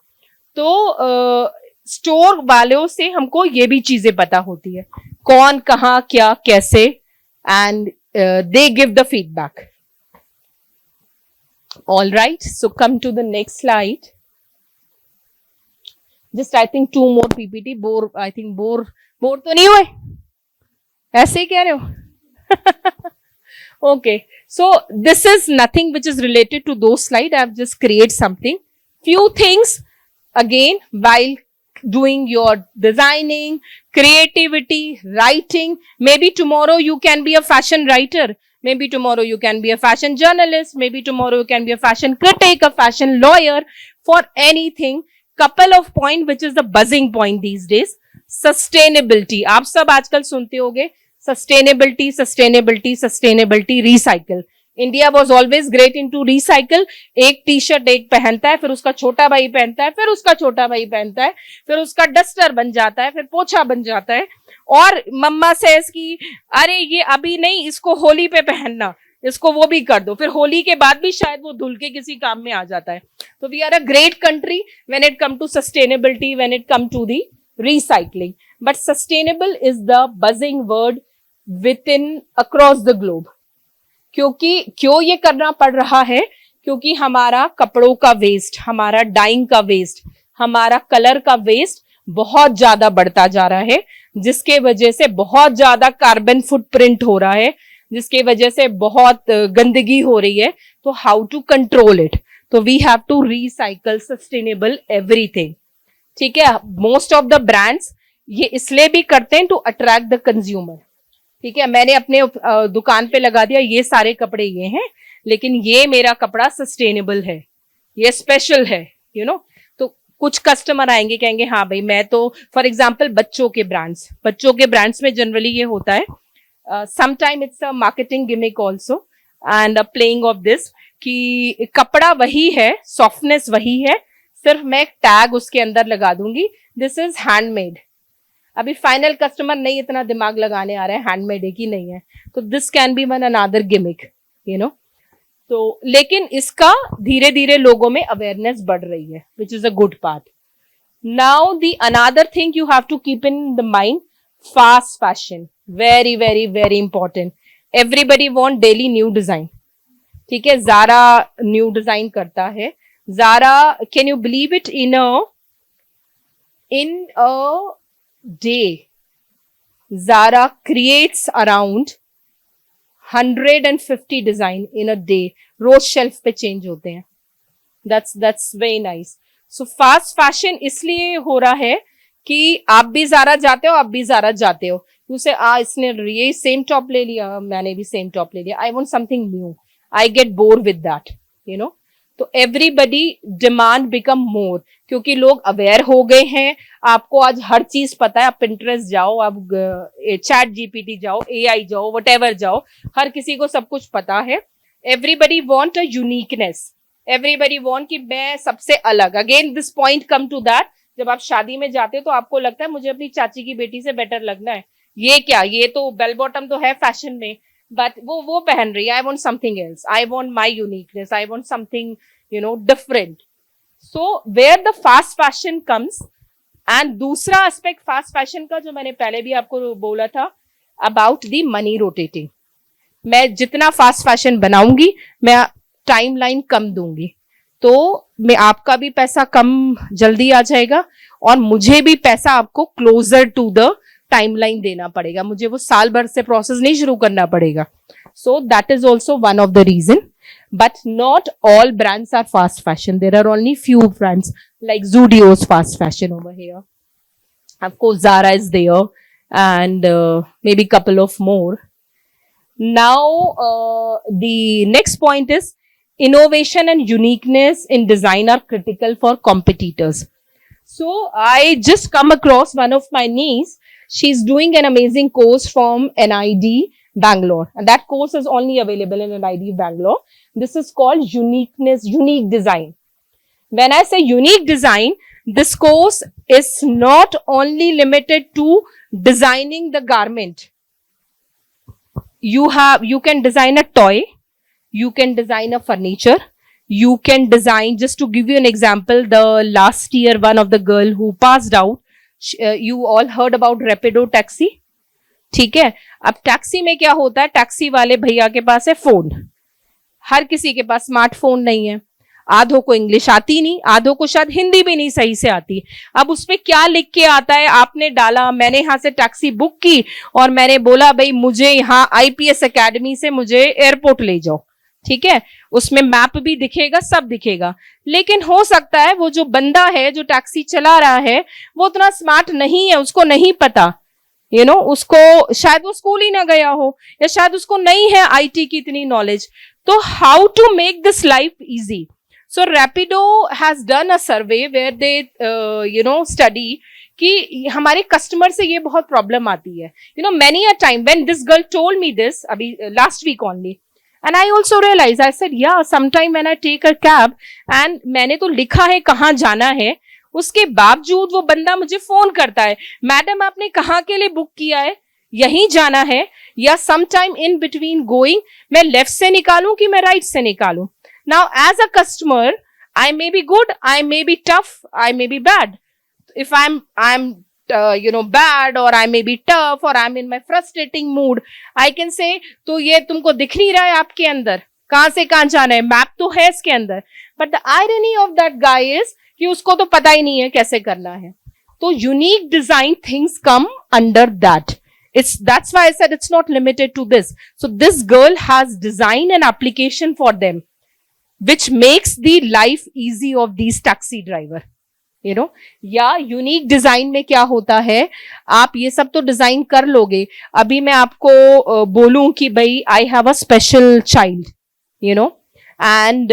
तो स्टोर वालों से हमको ये भी चीजें पता होती है, कौन कहाँ क्या कैसे, and they give the feedback. All right, so come to the next slide. Just I think 2 more PPT। Bore, I think bore तो नहीं हुए, ऐसे ही कह रहे हो? Okay, so this is nothing which is related to those slides. I have just created something. Few things again while doing your designing, creativity, writing. Maybe tomorrow you can be a fashion writer. Maybe tomorrow you can be a fashion journalist. Maybe tomorrow you can be a fashion critic, a fashion lawyer, for anything. Couple of point which is the buzzing point these days. Sustainability. आप सब आजकल सुनते होगे sustainability, sustainability, sustainability, recycle. India was always great in to recycle. एक T shirt एक पहनता है, फिर उसका छोटा भाई पहनता है, फिर उसका छोटा भाई पहनता है, फिर उसका डस्टर बन जाता है, फिर पोछा बन जाता है, और मम्मा सेज की अरे ये अभी नहीं, इसको होली पे पहनना, इसको वो भी कर दो, फिर होली के बाद भी शायद वो धुल के किसी काम में आ जाता है। तो we are a great country when it come to sustainability, when it come to the recycling, but sustainable is the buzzing word within across the globe। क्योंकि क्यों ये करना पड़ रहा है? क्योंकि हमारा कपड़ों का वेस्ट, हमारा डाइंग का वेस्ट, हमारा कलर का वेस्ट बहुत ज्यादा बढ़ता जा रहा है, जिसके वजह से बहुत ज्यादा कार्बन फुटप्रिंट हो रहा है, जिसके वजह से बहुत गंदगी हो रही है। तो हाउ टू कंट्रोल इट? तो we have to recycle sustainable everything, ठीक है। मोस्ट ऑफ द ब्रांड्स ये इसलिए भी करते हैं टू अट्रैक्ट द कंज्यूमर, ठीक है। मैंने अपने दुकान पे लगा दिया ये सारे कपड़े ये हैं, लेकिन ये मेरा कपड़ा सस्टेनेबल है, ये स्पेशल है, यू नो। तो कुछ कस्टमर आएंगे कहेंगे हाँ भाई मैं तो, फॉर एग्जाम्पल बच्चों के ब्रांड्स में जनरली ये होता है, sometime it's a marketing gimmick also and playing of this, कि कपड़ा वही है, सॉफ्टनेस वही है, सिर्फ मैं एक टैग उसके अंदर लगा दूंगी, दिस इज हैंडमेड। अभी फाइनल कस्टमर नहीं इतना दिमाग लगाने आ रहा है हैंडमेड है कि नहीं है, तो this can be one another gimmick, you know. तो लेकिन इसका धीरे धीरे लोगों में अवेयरनेस बढ़ रही है, which is a good part. Now the another thing you have to keep in the mind, fast fashion, very very very important. Everybody want daily new design, ठीक है। ज़ारा न्यू डिजाइन करता है। Zara, can you believe it, in a day Zara creates around 150 design in a day. रोज shelf पे change होते हैं. That's very nice. So fast fashion इसलिए हो रहा है कि आप भी ज़ारा जाते हो, आप भी ज़ारा जाते हो. उसे इसने ये सेम टॉप ले लिया, मैंने भी सेम टॉप ले लिया. आई want something new. I get bore with that, you know. तो एवरीबडी डिमांड बिकम मोर, क्योंकि लोग अवेयर हो गए हैं. आपको आज हर चीज पता है. आप पिंटरेस्ट जाओ, आप चैट जीपीटी जाओ, एआई जाओ, व्हाटएवर जाओ, हर किसी को सब कुछ पता है. Everybody want a uniqueness. Everybody want कि मैं सबसे अलग. Again this point come to that. जब आप शादी में जाते हो तो आपको लगता है मुझे अपनी चाची की बेटी से बेटर लगना है. ये क्या, ये तो बेल बॉटम तो है फैशन में, बट वो पहन रही है. I want something else. I want my uniqueness. I want something different. So where the fast fashion comes. And दूसरा एस्पेक्ट फास्ट फैशन का जो मैंने पहले भी आपको बोला था, अबाउट द मनी रोटेटिंग. मैं जितना फास्ट फैशन बनाऊंगी, मैं टाइमलाइन कम दूंगी, तो मैं आपका भी पैसा कम जल्दी आ जाएगा और मुझे भी पैसा आपको क्लोजर टू द टाइमलाइन देना पड़ेगा. मुझे वो साल भर से प्रोसेस नहीं शुरू करना पड़ेगा. So that is also one of the reason. But not all brands are fast fashion. There are only few brands like Zudio's fast fashion over here. Of course, Zara is there, and maybe couple of more. Now, the next point is innovation and uniqueness in design are critical for competitors. So, I just come across one of my niece. She's doing an amazing course from NID Bangalore, and that course is only available in NID Bangalore. This is called unique design. When I say unique design, this course is not only limited to designing the garment. You can design a toy, you can design a furniture, you can design, just to give you an example, the last year one of the girl who passed out, you all heard about Rapido taxi. ठीक है. अब taxi में क्या होता है, taxi वाले भैया के पास है फोन. हर किसी के पास स्मार्टफोन नहीं है. आधों को इंग्लिश आती नहीं, आधों को शायद हिंदी भी नहीं सही से आती. अब उसमें क्या लिख के आता है, आपने डाला, मैंने यहां से टैक्सी बुक की और मैंने बोला भाई मुझे यहाँ आईपीएस एकेडमी से मुझे एयरपोर्ट ले जाओ. ठीक है, उसमें मैप भी दिखेगा, सब दिखेगा. लेकिन हो सकता है वो जो बंदा है जो टैक्सी चला रहा है वो उतना स्मार्ट नहीं है, उसको नहीं पता, उसको शायद वो स्कूल ही ना गया हो, या शायद उसको नहीं है आईटी की इतनी नॉलेज. तो how to make this life easy. So Rapido has done a survey where they study कि हमारे कस्टमर से ये बहुत प्रॉब्लम आती है. Many a time when this girl told me this अभी last week only, and I also realized, I said yeah, sometime when I take a cab and मैंने तो लिखा है कहाँ जाना है, उसके बावजूद वो बंदा मुझे फोन करता है, मैडम आपने कहाँ के लिए बुक किया है, यहीं जाना है, या sometime in between going मैं लेफ्ट से निकालूं कि मैं राइट से निकालूं. Now, as a customer, I may be good, I may be tough, I may be bad. If I'm bad, or I may be tough, or I'm in my frustrating mood, I can say, तो ये तुमको दिख नहीं रहा है आपके अंदर, कहाँ से कहाँ जाना है, मैप तो है इसके अंदर. But the irony of that guy is कि उसको तो पता ही नहीं है कैसे करना है. तो unique design things come under that. That's why I said it's not limited to this. So this girl has designed an application for them, which makes the life easy of these taxi driver. या unique design में क्या होता है, आप ये सब तो design कर लोगे. अभी मैं आपको बोलूं कि भाई I have a special child, and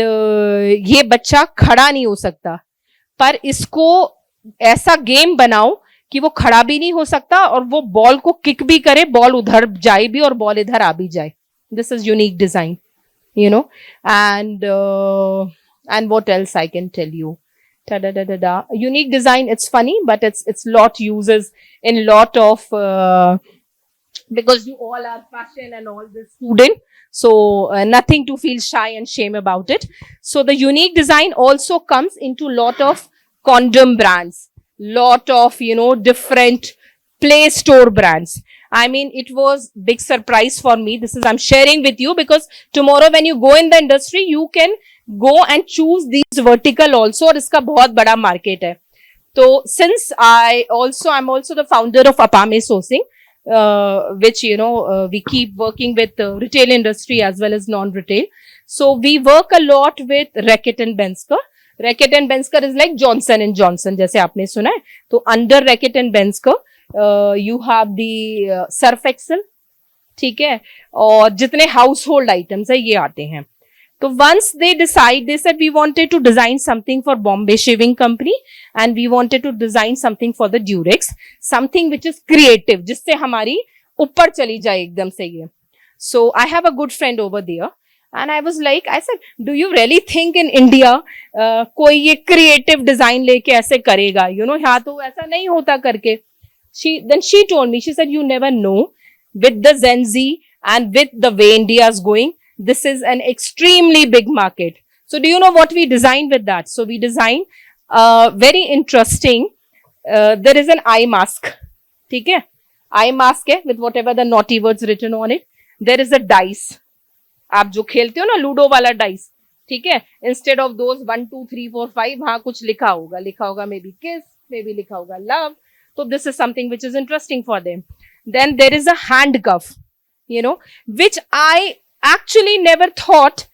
ये बच्चा खड़ा नहीं हो सकता, पर इसको ऐसा गेम बनाओ कि वो खड़ा भी नहीं हो सकता और वो बॉल को किक भी करे, बॉल उधर जाए भी और बॉल इधर आ भी जाए. This is unique design. And what else I can tell you? Unique design, it's funny, but it's lot uses in lot of, because you all are fashion and all this student, so nothing to feel shy and shame about it. So the unique design also comes into lot of condom brands, lot of, different Play Store brands. I mean, it was big surprise for me. This is, I'm sharing with you because tomorrow when you go in the industry, you can go and choose these vertical also, और इसका बहुत बड़ा market है. So since I'm also the founder of Apame Sourcing, which we keep working with retail industry as well as non-retail. So we work a lot with Reckitt and Bensker. Reckitt and Bensker is like Johnson and Johnson, जैसे आपने सुना है. तो under Reckitt and Bensker you have the Surf Excel, ठीक है, और जितने household items है ये आते हैं. तो once they decide, they said we wanted to design something for Bombay Shaving Company and we wanted to design something for the Durex, something which is creative, जिससे हमारी ऊपर चली जाए एकदम से ये. So I have a good friend over there and I was like, I said, do you really think in India कोई ये creative design लेके ऐसे करेगा, यहाँ तो ऐसा नहीं होता करके. Then she told me, she said, you never know, with the Gen Z and with the way India is going, this is an extremely big market. So do you know what we designed with that? So we designed very interesting, there is an eye mask, ठीक है, eye mask है with whatever the naughty words written on it. There is a dice, आप जो खेलते हो ना ludo वाला dice, ठीक है, इंस्टेड ऑफ दोज 1 2 3 4 5 वहां कुछ लिखा होगा मे बी किस, मे बी लिखा होगा love. So this is something which is interesting for them. Then there is a handcuff, which I actually never thought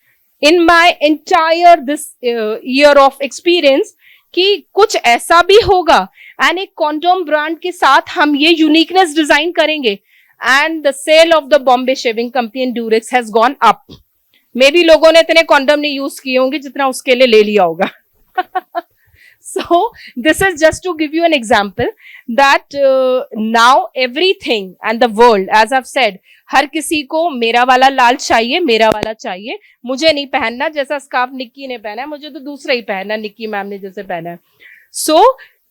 in my entire this year of experience कि कुछ ऐसा भी होगा and एक condom brand के साथ हम ये uniqueness design करेंगे. And the sale of the Bombay Shaving Company and Durex has gone up. Maybe लोगों ने इतने condom नहीं use किए होंगे जितना उसके लिए ले लिया होगा. So this is just to give you an example that now everything and the world, as I've said, हर किसी को मेरा वाला लाल चाहिए, मेरा वाला चाहिए, मुझे नहीं पहनना जैसा स्कार्फ निक्की ने पहना है, मुझे तो दूसरा ही पहनना, निक्की मैम ने जैसे पहना है. So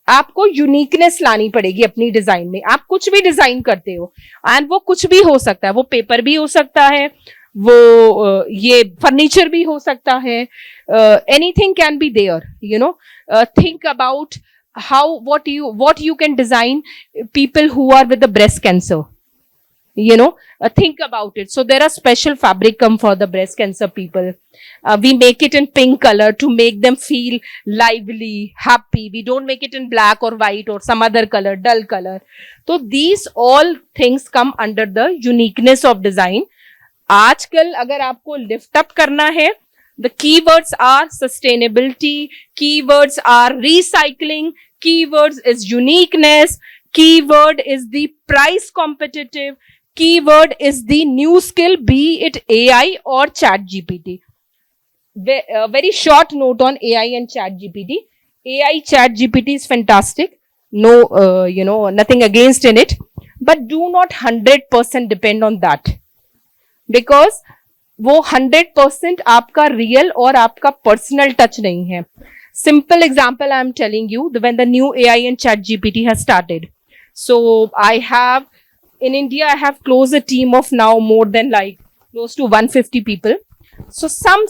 आपको यूनिकनेस लानी पड़ेगी अपनी डिजाइन में. आप कुछ भी डिजाइन करते हो एंड वो कुछ भी हो सकता है, वो पेपर भी हो सकता है, वो ये फर्नीचर भी हो सकता है, anything can be there. Think about what you can design people who are with the breast cancer. Think about it. So there are special fabric come for the breast cancer people. We make it in pink color to make them feel lively, happy. We don't make it in black or white or some other color, dull color. So these all things come under the uniqueness of design. आजकल अगर आपको lift up करना है, the keywords are sustainability, keywords are recycling, keywords is uniqueness, keyword is the price competitive, keyword is the new skill, be it AI or chat GPT. Very short note on AI and chat GPT. AI chat GPT is fantastic. No, nothing against in it, but do not 100% depend on that. Because वो 100% आपका real और आपका personal touch नहीं है. Simple example I am telling you, when the new AI and chat GPT has started. So I have, in India, I have closed a team of now more than like close to 150 people. So some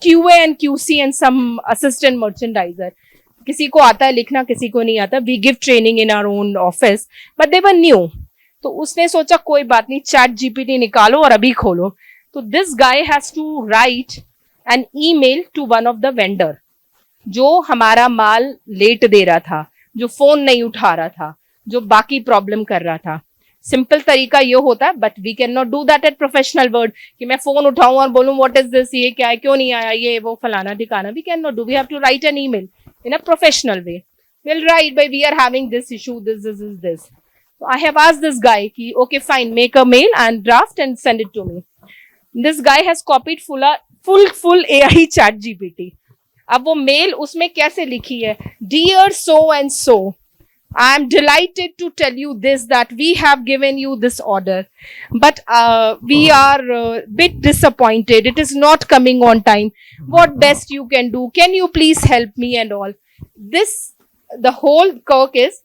QA and QC and some assistant merchandiser. किसी को आता है लिखना, किसी को नहीं आता. We give training in our own office, but they were new. तो उसने सोचा कोई बात नहीं, chat GPT निकालो और अभी खोलो. So this guy has to write an email to one of the vendor जो हमारा माल लेट दे रहा था, जो फोन नहीं उठा रहा था, जो बाकी प्रॉब्लम कर रहा था. सिंपल तरीका ये होता है, but we can not do that at professional word कि मैं फोन उठाऊं और बोलूं व्हाट इज दिस, ये क्या है, क्यों नहीं आया, ये वो फलाना ठिकाना. We can not do. We have to write an email in a professional way. We'll write, but we are having this issue, this. So I have asked this guy, ki, okay, fine, make a mail and draft and send it to me. This guy has copied full AI chat GPT. अब वो mail उसमें कैसे लिखी है, Dear so and so, I am delighted to tell you this, that we have given you this order, but we are bit disappointed. It is not coming on time. What best you can do? Can you please help me and all? This, the whole quirk is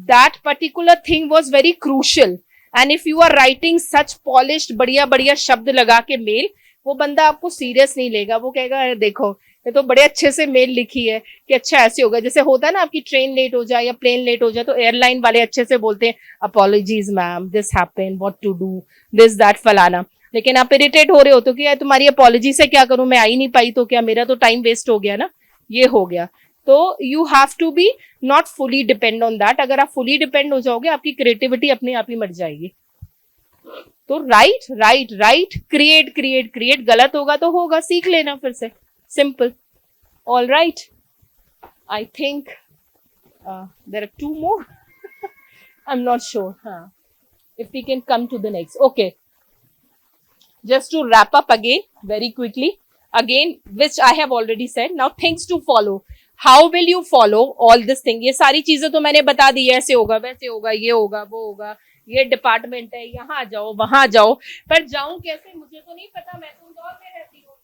that particular thing was very crucial. And if you are writing such polished, बढ़िया शब्द लगा के mail, वो बंदा आपको serious नहीं लेगा. वो कहेगा देखो ये तो बड़े अच्छे से मेल लिखी है कि अच्छा ऐसे होगा. जैसे होता है ना आपकी ट्रेन लेट हो जाए या प्लेन लेट हो जाए तो एयरलाइन वाले अच्छे से बोलते हैं apologies ma'am, this happened, what to do, this that फलाना. लेकिन आप इरिटेट हो रहे हो तो क्या तुम्हारी अपॉलॉजी से क्या करूं, मैं आ ही नहीं पाई तो क्या, मेरा तो टाइम वेस्ट हो गया ना, ये हो गया. तो you have to be not fully depend on that. अगर आप फुली डिपेंड हो जाओगे आपकी क्रिएटिविटी अपने आप ही मर जाएगी. तो write write write, create create create. गलत होगा तो होगा, सीख लेना फिर से. Simple. All right. I think there are two more. I am not sure. हाँ, if we can come to the next. Okay, just to wrap up again very quickly, again which I have already said. Now things to follow. How will you follow all this thing? ये सारी चीजें तो मैंने बता दी, ऐसे होगा वैसे होगा, ये होगा वो होगा, ये डिपार्टमेंट है, यहाँ जाओ वहां जाओ. पर जाऊं कैसे मुझे तो नहीं पता, मैं तो इंदौर में रहती हूँ.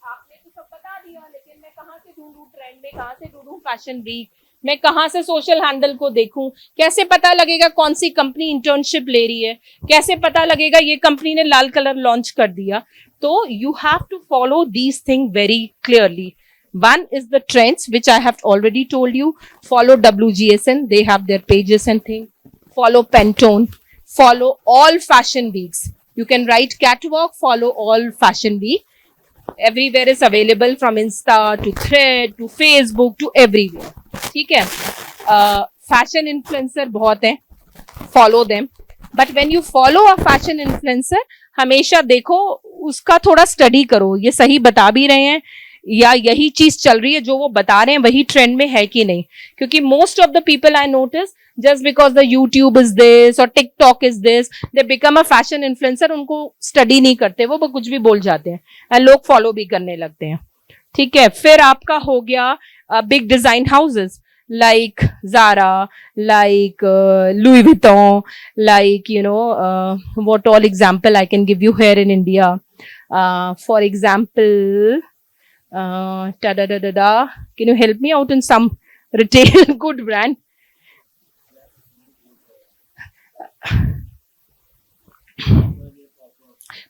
आपने तो सब बता दिया, लेकिन मैं कहाँ से ढूंढूं ट्रेंड में, कहाँ से ढूंढूं फैशन वीक, मैं कहाँ से सोशल हैंडल को देखूं, कैसे पता लगेगा कौन सी कंपनी इंटर्नशिप ले रही है, कैसे पता लगेगा ये कंपनी ने लाल कलर लॉन्च कर दिया. तो you have to follow these thing very clearly. One is the trends, which I have already told you. Follow WGSN, they have their pages and things. Follow Pantone. Follow all fashion weeks. You can write catwalk, follow all fashion week. Everywhere is available, from Insta to Thread to Facebook to everywhere. ठीक है. Fashion influencer बहुत हैं. Follow them. But when you follow a fashion influencer, हमेशा देखो उसका थोड़ा study करो, ये सही बता भी रहे हैं या यही चीज चल रही है जो वो बता रहे हैं वही ट्रेंड में है कि नहीं. क्योंकि most of the people I notice, just because the YouTube is this और TikTok is this, they become a fashion influencer. उनको स्टडी नहीं करते, वो कुछ भी बोल जाते हैं और लोग फॉलो भी करने लगते हैं. ठीक है. फिर आपका हो गया big design houses like Zara, like Louis Vuitton, like what all example I can give you here in India. For example, can you help me out in some retail good brand?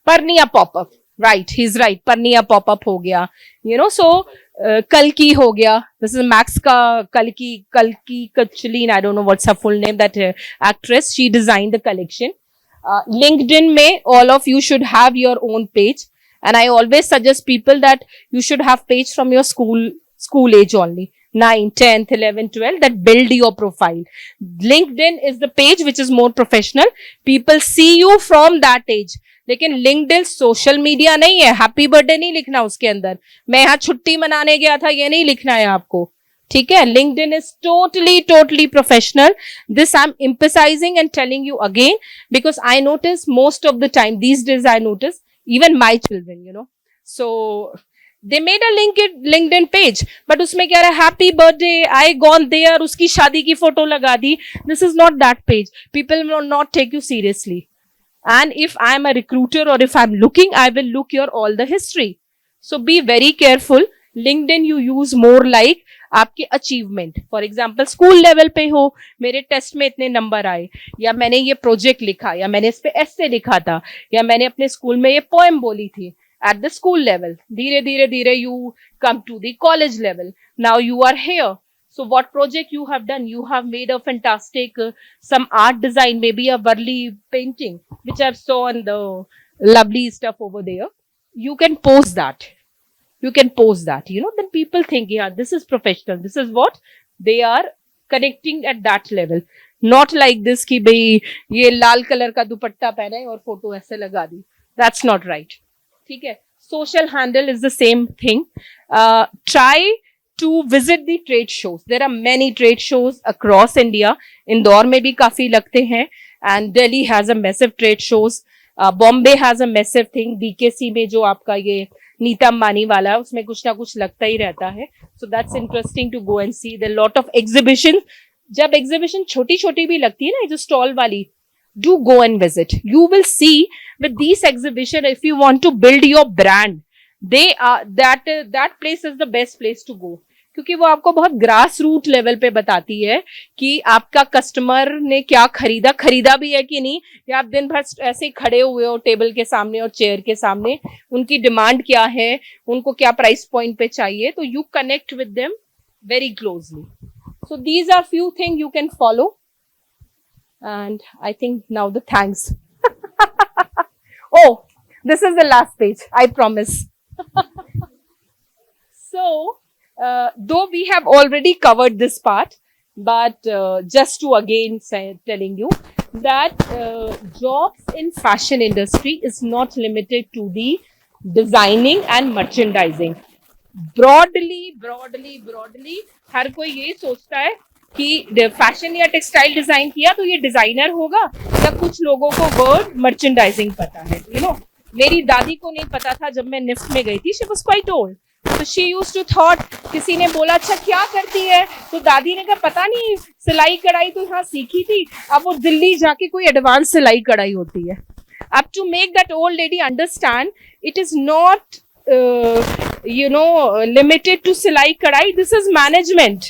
Parnia Pop-Up. Right, he's right. Parnia Pop-Up हो गया. So Kalki हो गया. This is Max का Kalki Kacheline. I don't know what's her full name. That actress, she designed the collection. LinkedIn में all of you should have your own page. And I always suggest people that you should have page from your school age only. 9, 10th, 11th, 12th, that build your profile. LinkedIn is the page which is more professional. People see you from that age. लेकिन LinkedIn social media नहीं है. Happy birthday नहीं लिखना उसके अंदर, मैं यहाँ छुट्टी मनाने गया था ये नहीं लिखना है आपको. ठीक है. LinkedIn is totally professional. This I am emphasizing and telling you again because I notice most of the time these days, I notice even my children, so they made a LinkedIn page, but उसमें क्या रहा, happy birthday, I gone there, उसकी शादी की photo लगा दी. This is not that page. People will not take you seriously. And if I am a recruiter or if I'm looking, I will look your all the history. So be very careful. LinkedIn you use more like आपके achievement. For example school level पे हो, मेरे test में इतने number आए, या मैंने ये प्रोजेक्ट लिखा, या मैंने इस पे एस्से लिखा था, या मैंने अपने स्कूल में ये पोएम बोली थी. एट द स्कूल लेवल, धीरे धीरे धीरे you come to the college level. Now you are here. So what project you have done? You have made a fantastic some art design, maybe a Varli painting, which I saw on the lovely stuff over there. You can post that. You can post that. Then people think, yeah, this is professional. This is what they are connecting at that level. Not like this कि भाई ये लाल colour का दुपट्टा पहना है और photo ऐसे लगा दी. That's not right. ठीक है. Social handle is the same thing. Try to visit the trade shows. There are many trade shows across India. Indore में भी काफी लगते हैं, and Delhi has a massive trade shows. Bombay has a massive thing. BKC में जो आपका ये नीता अंबानी वाला है, उसमें कुछ ना कुछ लगता ही रहता है. So that's interesting to go and see. There are lot of exhibitions. जब exhibition छोटी छोटी भी लगती है ना, जो stall वाली, do go and visit. You will see with these exhibition, if you want to build your brand, they are that place is the best place to go. क्योंकि वो आपको बहुत ग्रास रूट लेवल पे बताती है कि आपका कस्टमर ने क्या खरीदा भी है कि नहीं, या आप दिन भर ऐसे ही खड़े हुए हो टेबल के सामने और चेयर के सामने, उनकी डिमांड क्या है, उनको क्या प्राइस पॉइंट पे चाहिए. तो you connect with them very closely. So these are few thing you can follow. And I think now the thanks. Oh, this is the last page, I promise. So though we have already covered this part, but just to again say, telling you that jobs in fashion industry is not limited to the designing and merchandising. broadly हर कोई ये सोचता है कि fashion या textile design किया तो ये designer होगा, या कुछ लोगों को वर्ड मर्चेंडाइजिंग पता है. मेरी दादी को नहीं पता था जब मैं निफ्ट में गई थी. शी वाज क्वाइट ओल्ड, तो शी यूज्ड टू थॉट, किसी ने बोला अच्छा क्या करती है, तो दादी ने कहा पता नहीं, सिलाई कढ़ाई तो यहाँ सीखी थी. अब वो दिल्ली जाके कोई एडवांस सिलाई कढ़ाई होती है. अब to make that old lady understand, it is not limited to silai kadai. This is management,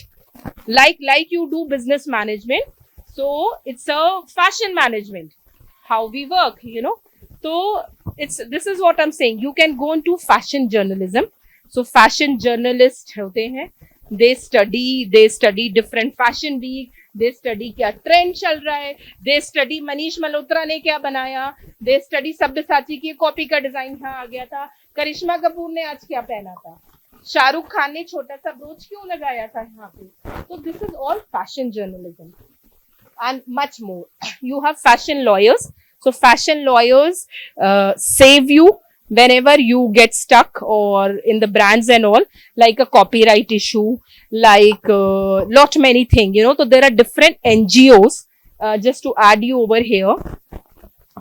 like you do business management, so it's a fashion management, how we work. So this is what I'm saying. You can go into fashion journalism. So fashion journalists hote hain, they study different fashion week, they study क्या trend चल रहा है, they study Manish Malhotra ने क्या बनाया, they study Sabyasachi की copy का design यहाँ आ गया था, करिश्मा कपूर ने आज क्या पहना था, शाहरुख खान ने छोटा सा ब्रोच क्यों लगाया था यहाँ पे. तो this is all fashion journalism and much more. You have fashion lawyers. So fashion lawyers save you whenever you get stuck or in the brands and all, like a copyright issue, like lot many things. So there are different NGOs, just to add you over here,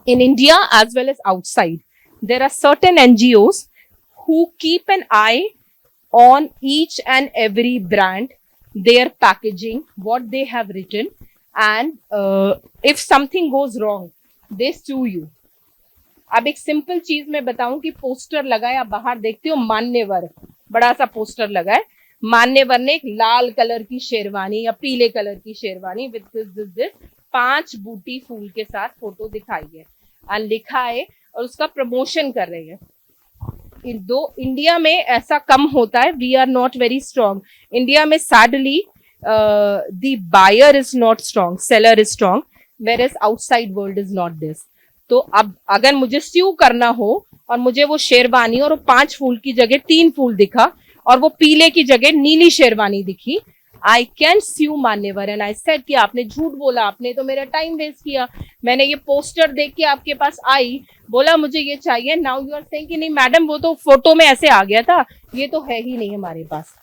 in India as well as outside. There are certain NGOs who keep an eye on each and every brand, their packaging, what they have written, and if something goes wrong, they sue you. अब एक simple चीज मैं बताऊं कि poster लगाया, बाहर देखते हो मान्यवर, बड़ा सा पोस्टर लगा है, मान्यवर ने एक लाल कलर की शेरवानी या पीले कलर की शेरवानी विद दिस 5 बूटी फूल के साथ फोटो दिखाई है और लिखा है और उसका प्रमोशन कर रहे हैं. इंडिया में ऐसा कम होता है. We are not very strong India में. Sadly the buyer is not strong, seller is strong, whereas outside world is not this. तो अब अगर मुझे स्यू करना हो और मुझे वो शेरवानी और वो 5 फूल की जगह 3 फूल दिखा और वो पीले की जगह नीली शेरवानी दिखी, आई कैन स्यू मान्यवर. एंड आई सेड कि आपने झूठ बोला, आपने तो मेरा टाइम वेस्ट किया. मैंने ये पोस्टर देख के आपके पास आई, बोला मुझे ये चाहिए, नाउ यू आर सेइंग कि नहीं मैडम वो तो फोटो में ऐसे आ गया था, ये तो है ही नहीं हमारे पास.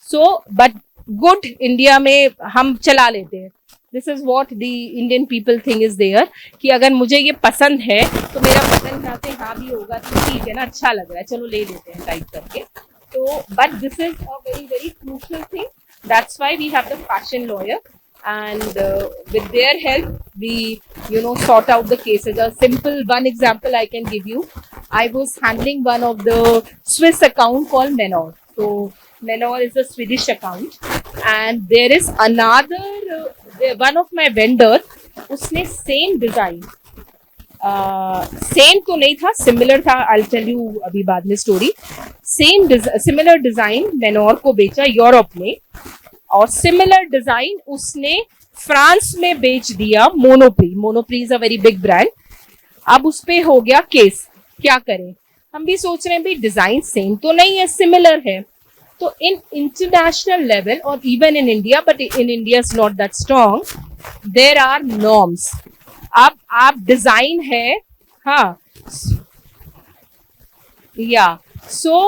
सो बट गुड, इंडिया में हम चला लेते हैं. This is what the Indian people thing is there कि अगर मुझे ये पसंद है तो मेरा पसंद यहाँ से हाँ भी होगा तो ठीक है ना, अच्छा लग रहा है, चलो ले लेते हैं टाइप करके. तो but this is a very very crucial thing. That's why we have the fashion lawyer, and with their help we sort out the cases. A simple one example I can give you. I was handling one of the Swiss account called Menor. So Menor is a Swedish account, and there is another one of my vendor, उसने same design, same तो नहीं था, similar था. I'll tell you अभी बाद में story. Similar design Manor को बेचा यूरोप में, और सिमिलर डिजाइन उसने फ्रांस में बेच दिया Monoprix. Monoprix is a very big brand. अब उस पे हो गया केस, क्या करें. हम भी सोच रहे हैं भाई डिजाइन सेम तो नहीं है, सिमिलर है. तो इन इंटरनेशनल लेवल और even in India, but in India is not that strong, there are norms. अब आप डिजाइन है, हाँ या सो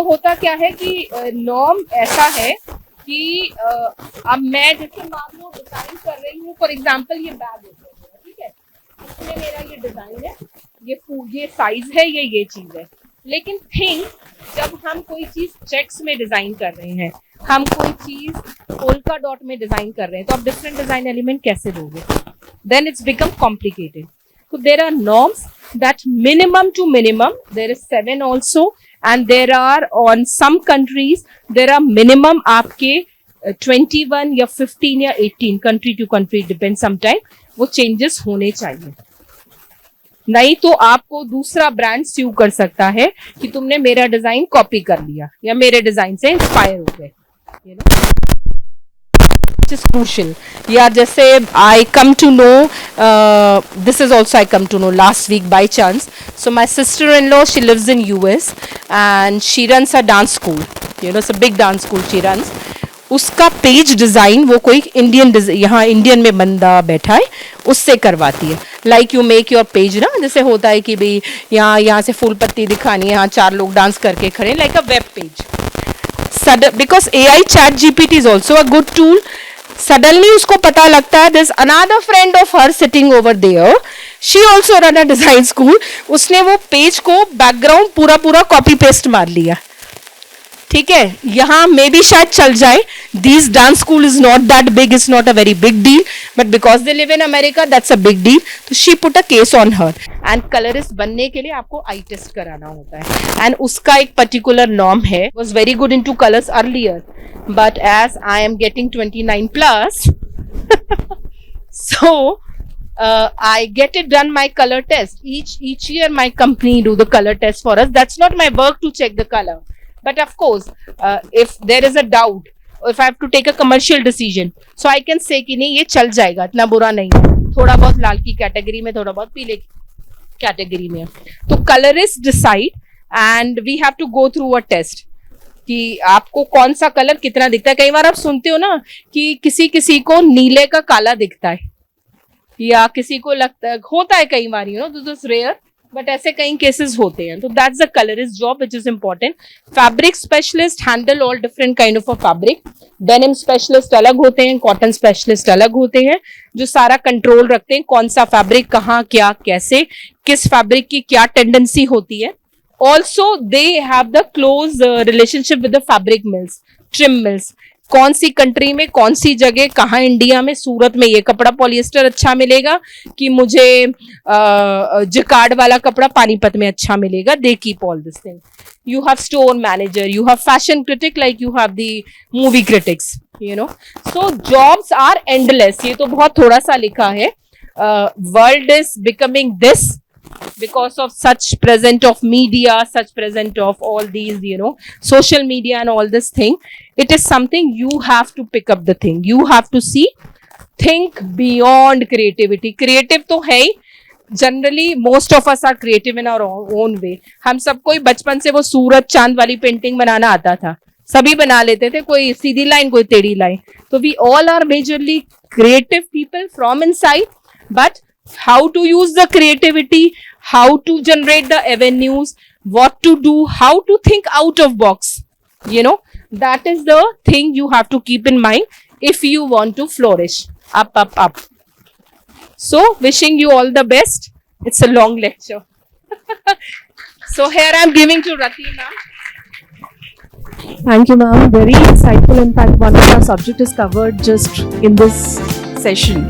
होता क्या है कि नॉर्म ऐसा है कि अब मैं जैसे मान लो डिजाइन कर रही हूँ, फॉर एग्जांपल ये बैग है, ठीक है, इसमें मेरा ये डिजाइन है, ये साइज है, ये चीज है. लेकिन थिंक जब हम कोई चीज चेक्स में डिजाइन कर रहे हैं, हम कोई चीज पोल्का डॉट में डिजाइन कर रहे हैं, तो आप डिफरेंट डिजाइन एलिमेंट कैसे दोगे? Then it's become complicated. So there are norms that minimum to minimum, there is 7 also, and there are on some countries there are minimum आपके 21 या 15 या 18, country to country depends sometime, वो changes होने चाहिए. नहीं तो आपको दूसरा ब्रांड स्यू कर सकता है कि तुमने मेरा डिजाइन कॉपी कर लिया या मेरे डिजाइन से इंस्पायर हो गए. Which is crucial. Yeah, जैसे I come to know, this is also I come to know last week by chance. So my sister-in-law, she lives in US and she runs a dance school. It's a big dance school she runs. उसका page design वो कोई Indian, यहाँ Indian में बंदा बैठा है उससे करवाती है. Like you make your page ना, जैसे होता है कि भाई यहाँ से फूल पत्ती दिखानी है, यहाँ 4 लोग डांस करके खड़े, like a web page. Because AI chat GPT is also a good tool. Suddenly उसको पता लगता है there's another friend of her sitting over there. She also run a design school. उसने वो पेज को बैकग्राउंड पूरा कॉपी पेस्ट मार लिया. ठीक है, यहाँ में भी शायद चल जाए. These dance school is not that big, it's not a very big deal, but because they live in America, that's a big deal. So she put a case on her. And colorist बनने के लिए आपको आई test कराना होता है. And उसका एक particular norm है. Was very good into colors earlier, but as I am getting 29 plus, so I get it done my color test. Each year my company do the color test for us. That's not my work to check the color. But of course, if there is a doubt, if I have to take a commercial decision, so I can say कि नहीं ये चल जाएगा, इतना बुरा नहीं है, थोड़ा बहुत लाल की कैटेगरी में, थोड़ा बहुत पीले की कैटेगरी में. तो colorist decide and we have to go through a test कि आपको कौन सा कलर कितना दिखता है. कई बार आप सुनते हो ना कि किसी को नीले का काला दिखता है, या किसी को लगता है, होता है कई बार, दिस इज रेयर, बट ऐसे कई केसेस होते हैं. तो that's the colourist job which is important. Fabric specialist handle all different kind of a fabric. Denim specialist अलग होते हैं, कॉटन स्पेशलिस्ट अलग होते हैं, जो सारा कंट्रोल रखते हैं कौन सा फैब्रिक कहाँ, क्या, कैसे, किस फैब्रिक की क्या टेंडेंसी होती है. Also they have the close relationship with the fabric mills, trim mills. कौन सी कंट्री में, कौन सी जगह, कहाँ इंडिया में, सूरत में ये कपड़ा पॉलिएस्टर अच्छा मिलेगा कि मुझे जिकार्ड वाला कपड़ा पानीपत में अच्छा मिलेगा. They keep all this thing. You have store manager, you have fashion critic, like you have the movie critics, so jobs are endless. ये तो बहुत थोड़ा सा लिखा है. World is becoming this because of such present of media, such present of all these, social media and all this thing. It is something you have to pick up the thing. You have to see, think beyond creativity. Creative तो है ही. Generally, most of us are creative in our own way. हम सबको ही बचपन से वो सूरज चांद वाली painting बनाना आता था. सभी बना लेते थे, कोई सीधी लाइन, कोई टेढ़ी लाइन. तो we all are majorly creative people from inside, but how to use the creativity, how to generate the avenues, what to do, how to think out of box, that is the thing you have to keep in mind if you want to flourish. Up. So wishing you all the best. It's a long lecture. So here I am giving to Rati ma'am. Thank you, ma'am. Very insightful. In fact, one of our subject is covered just in this session.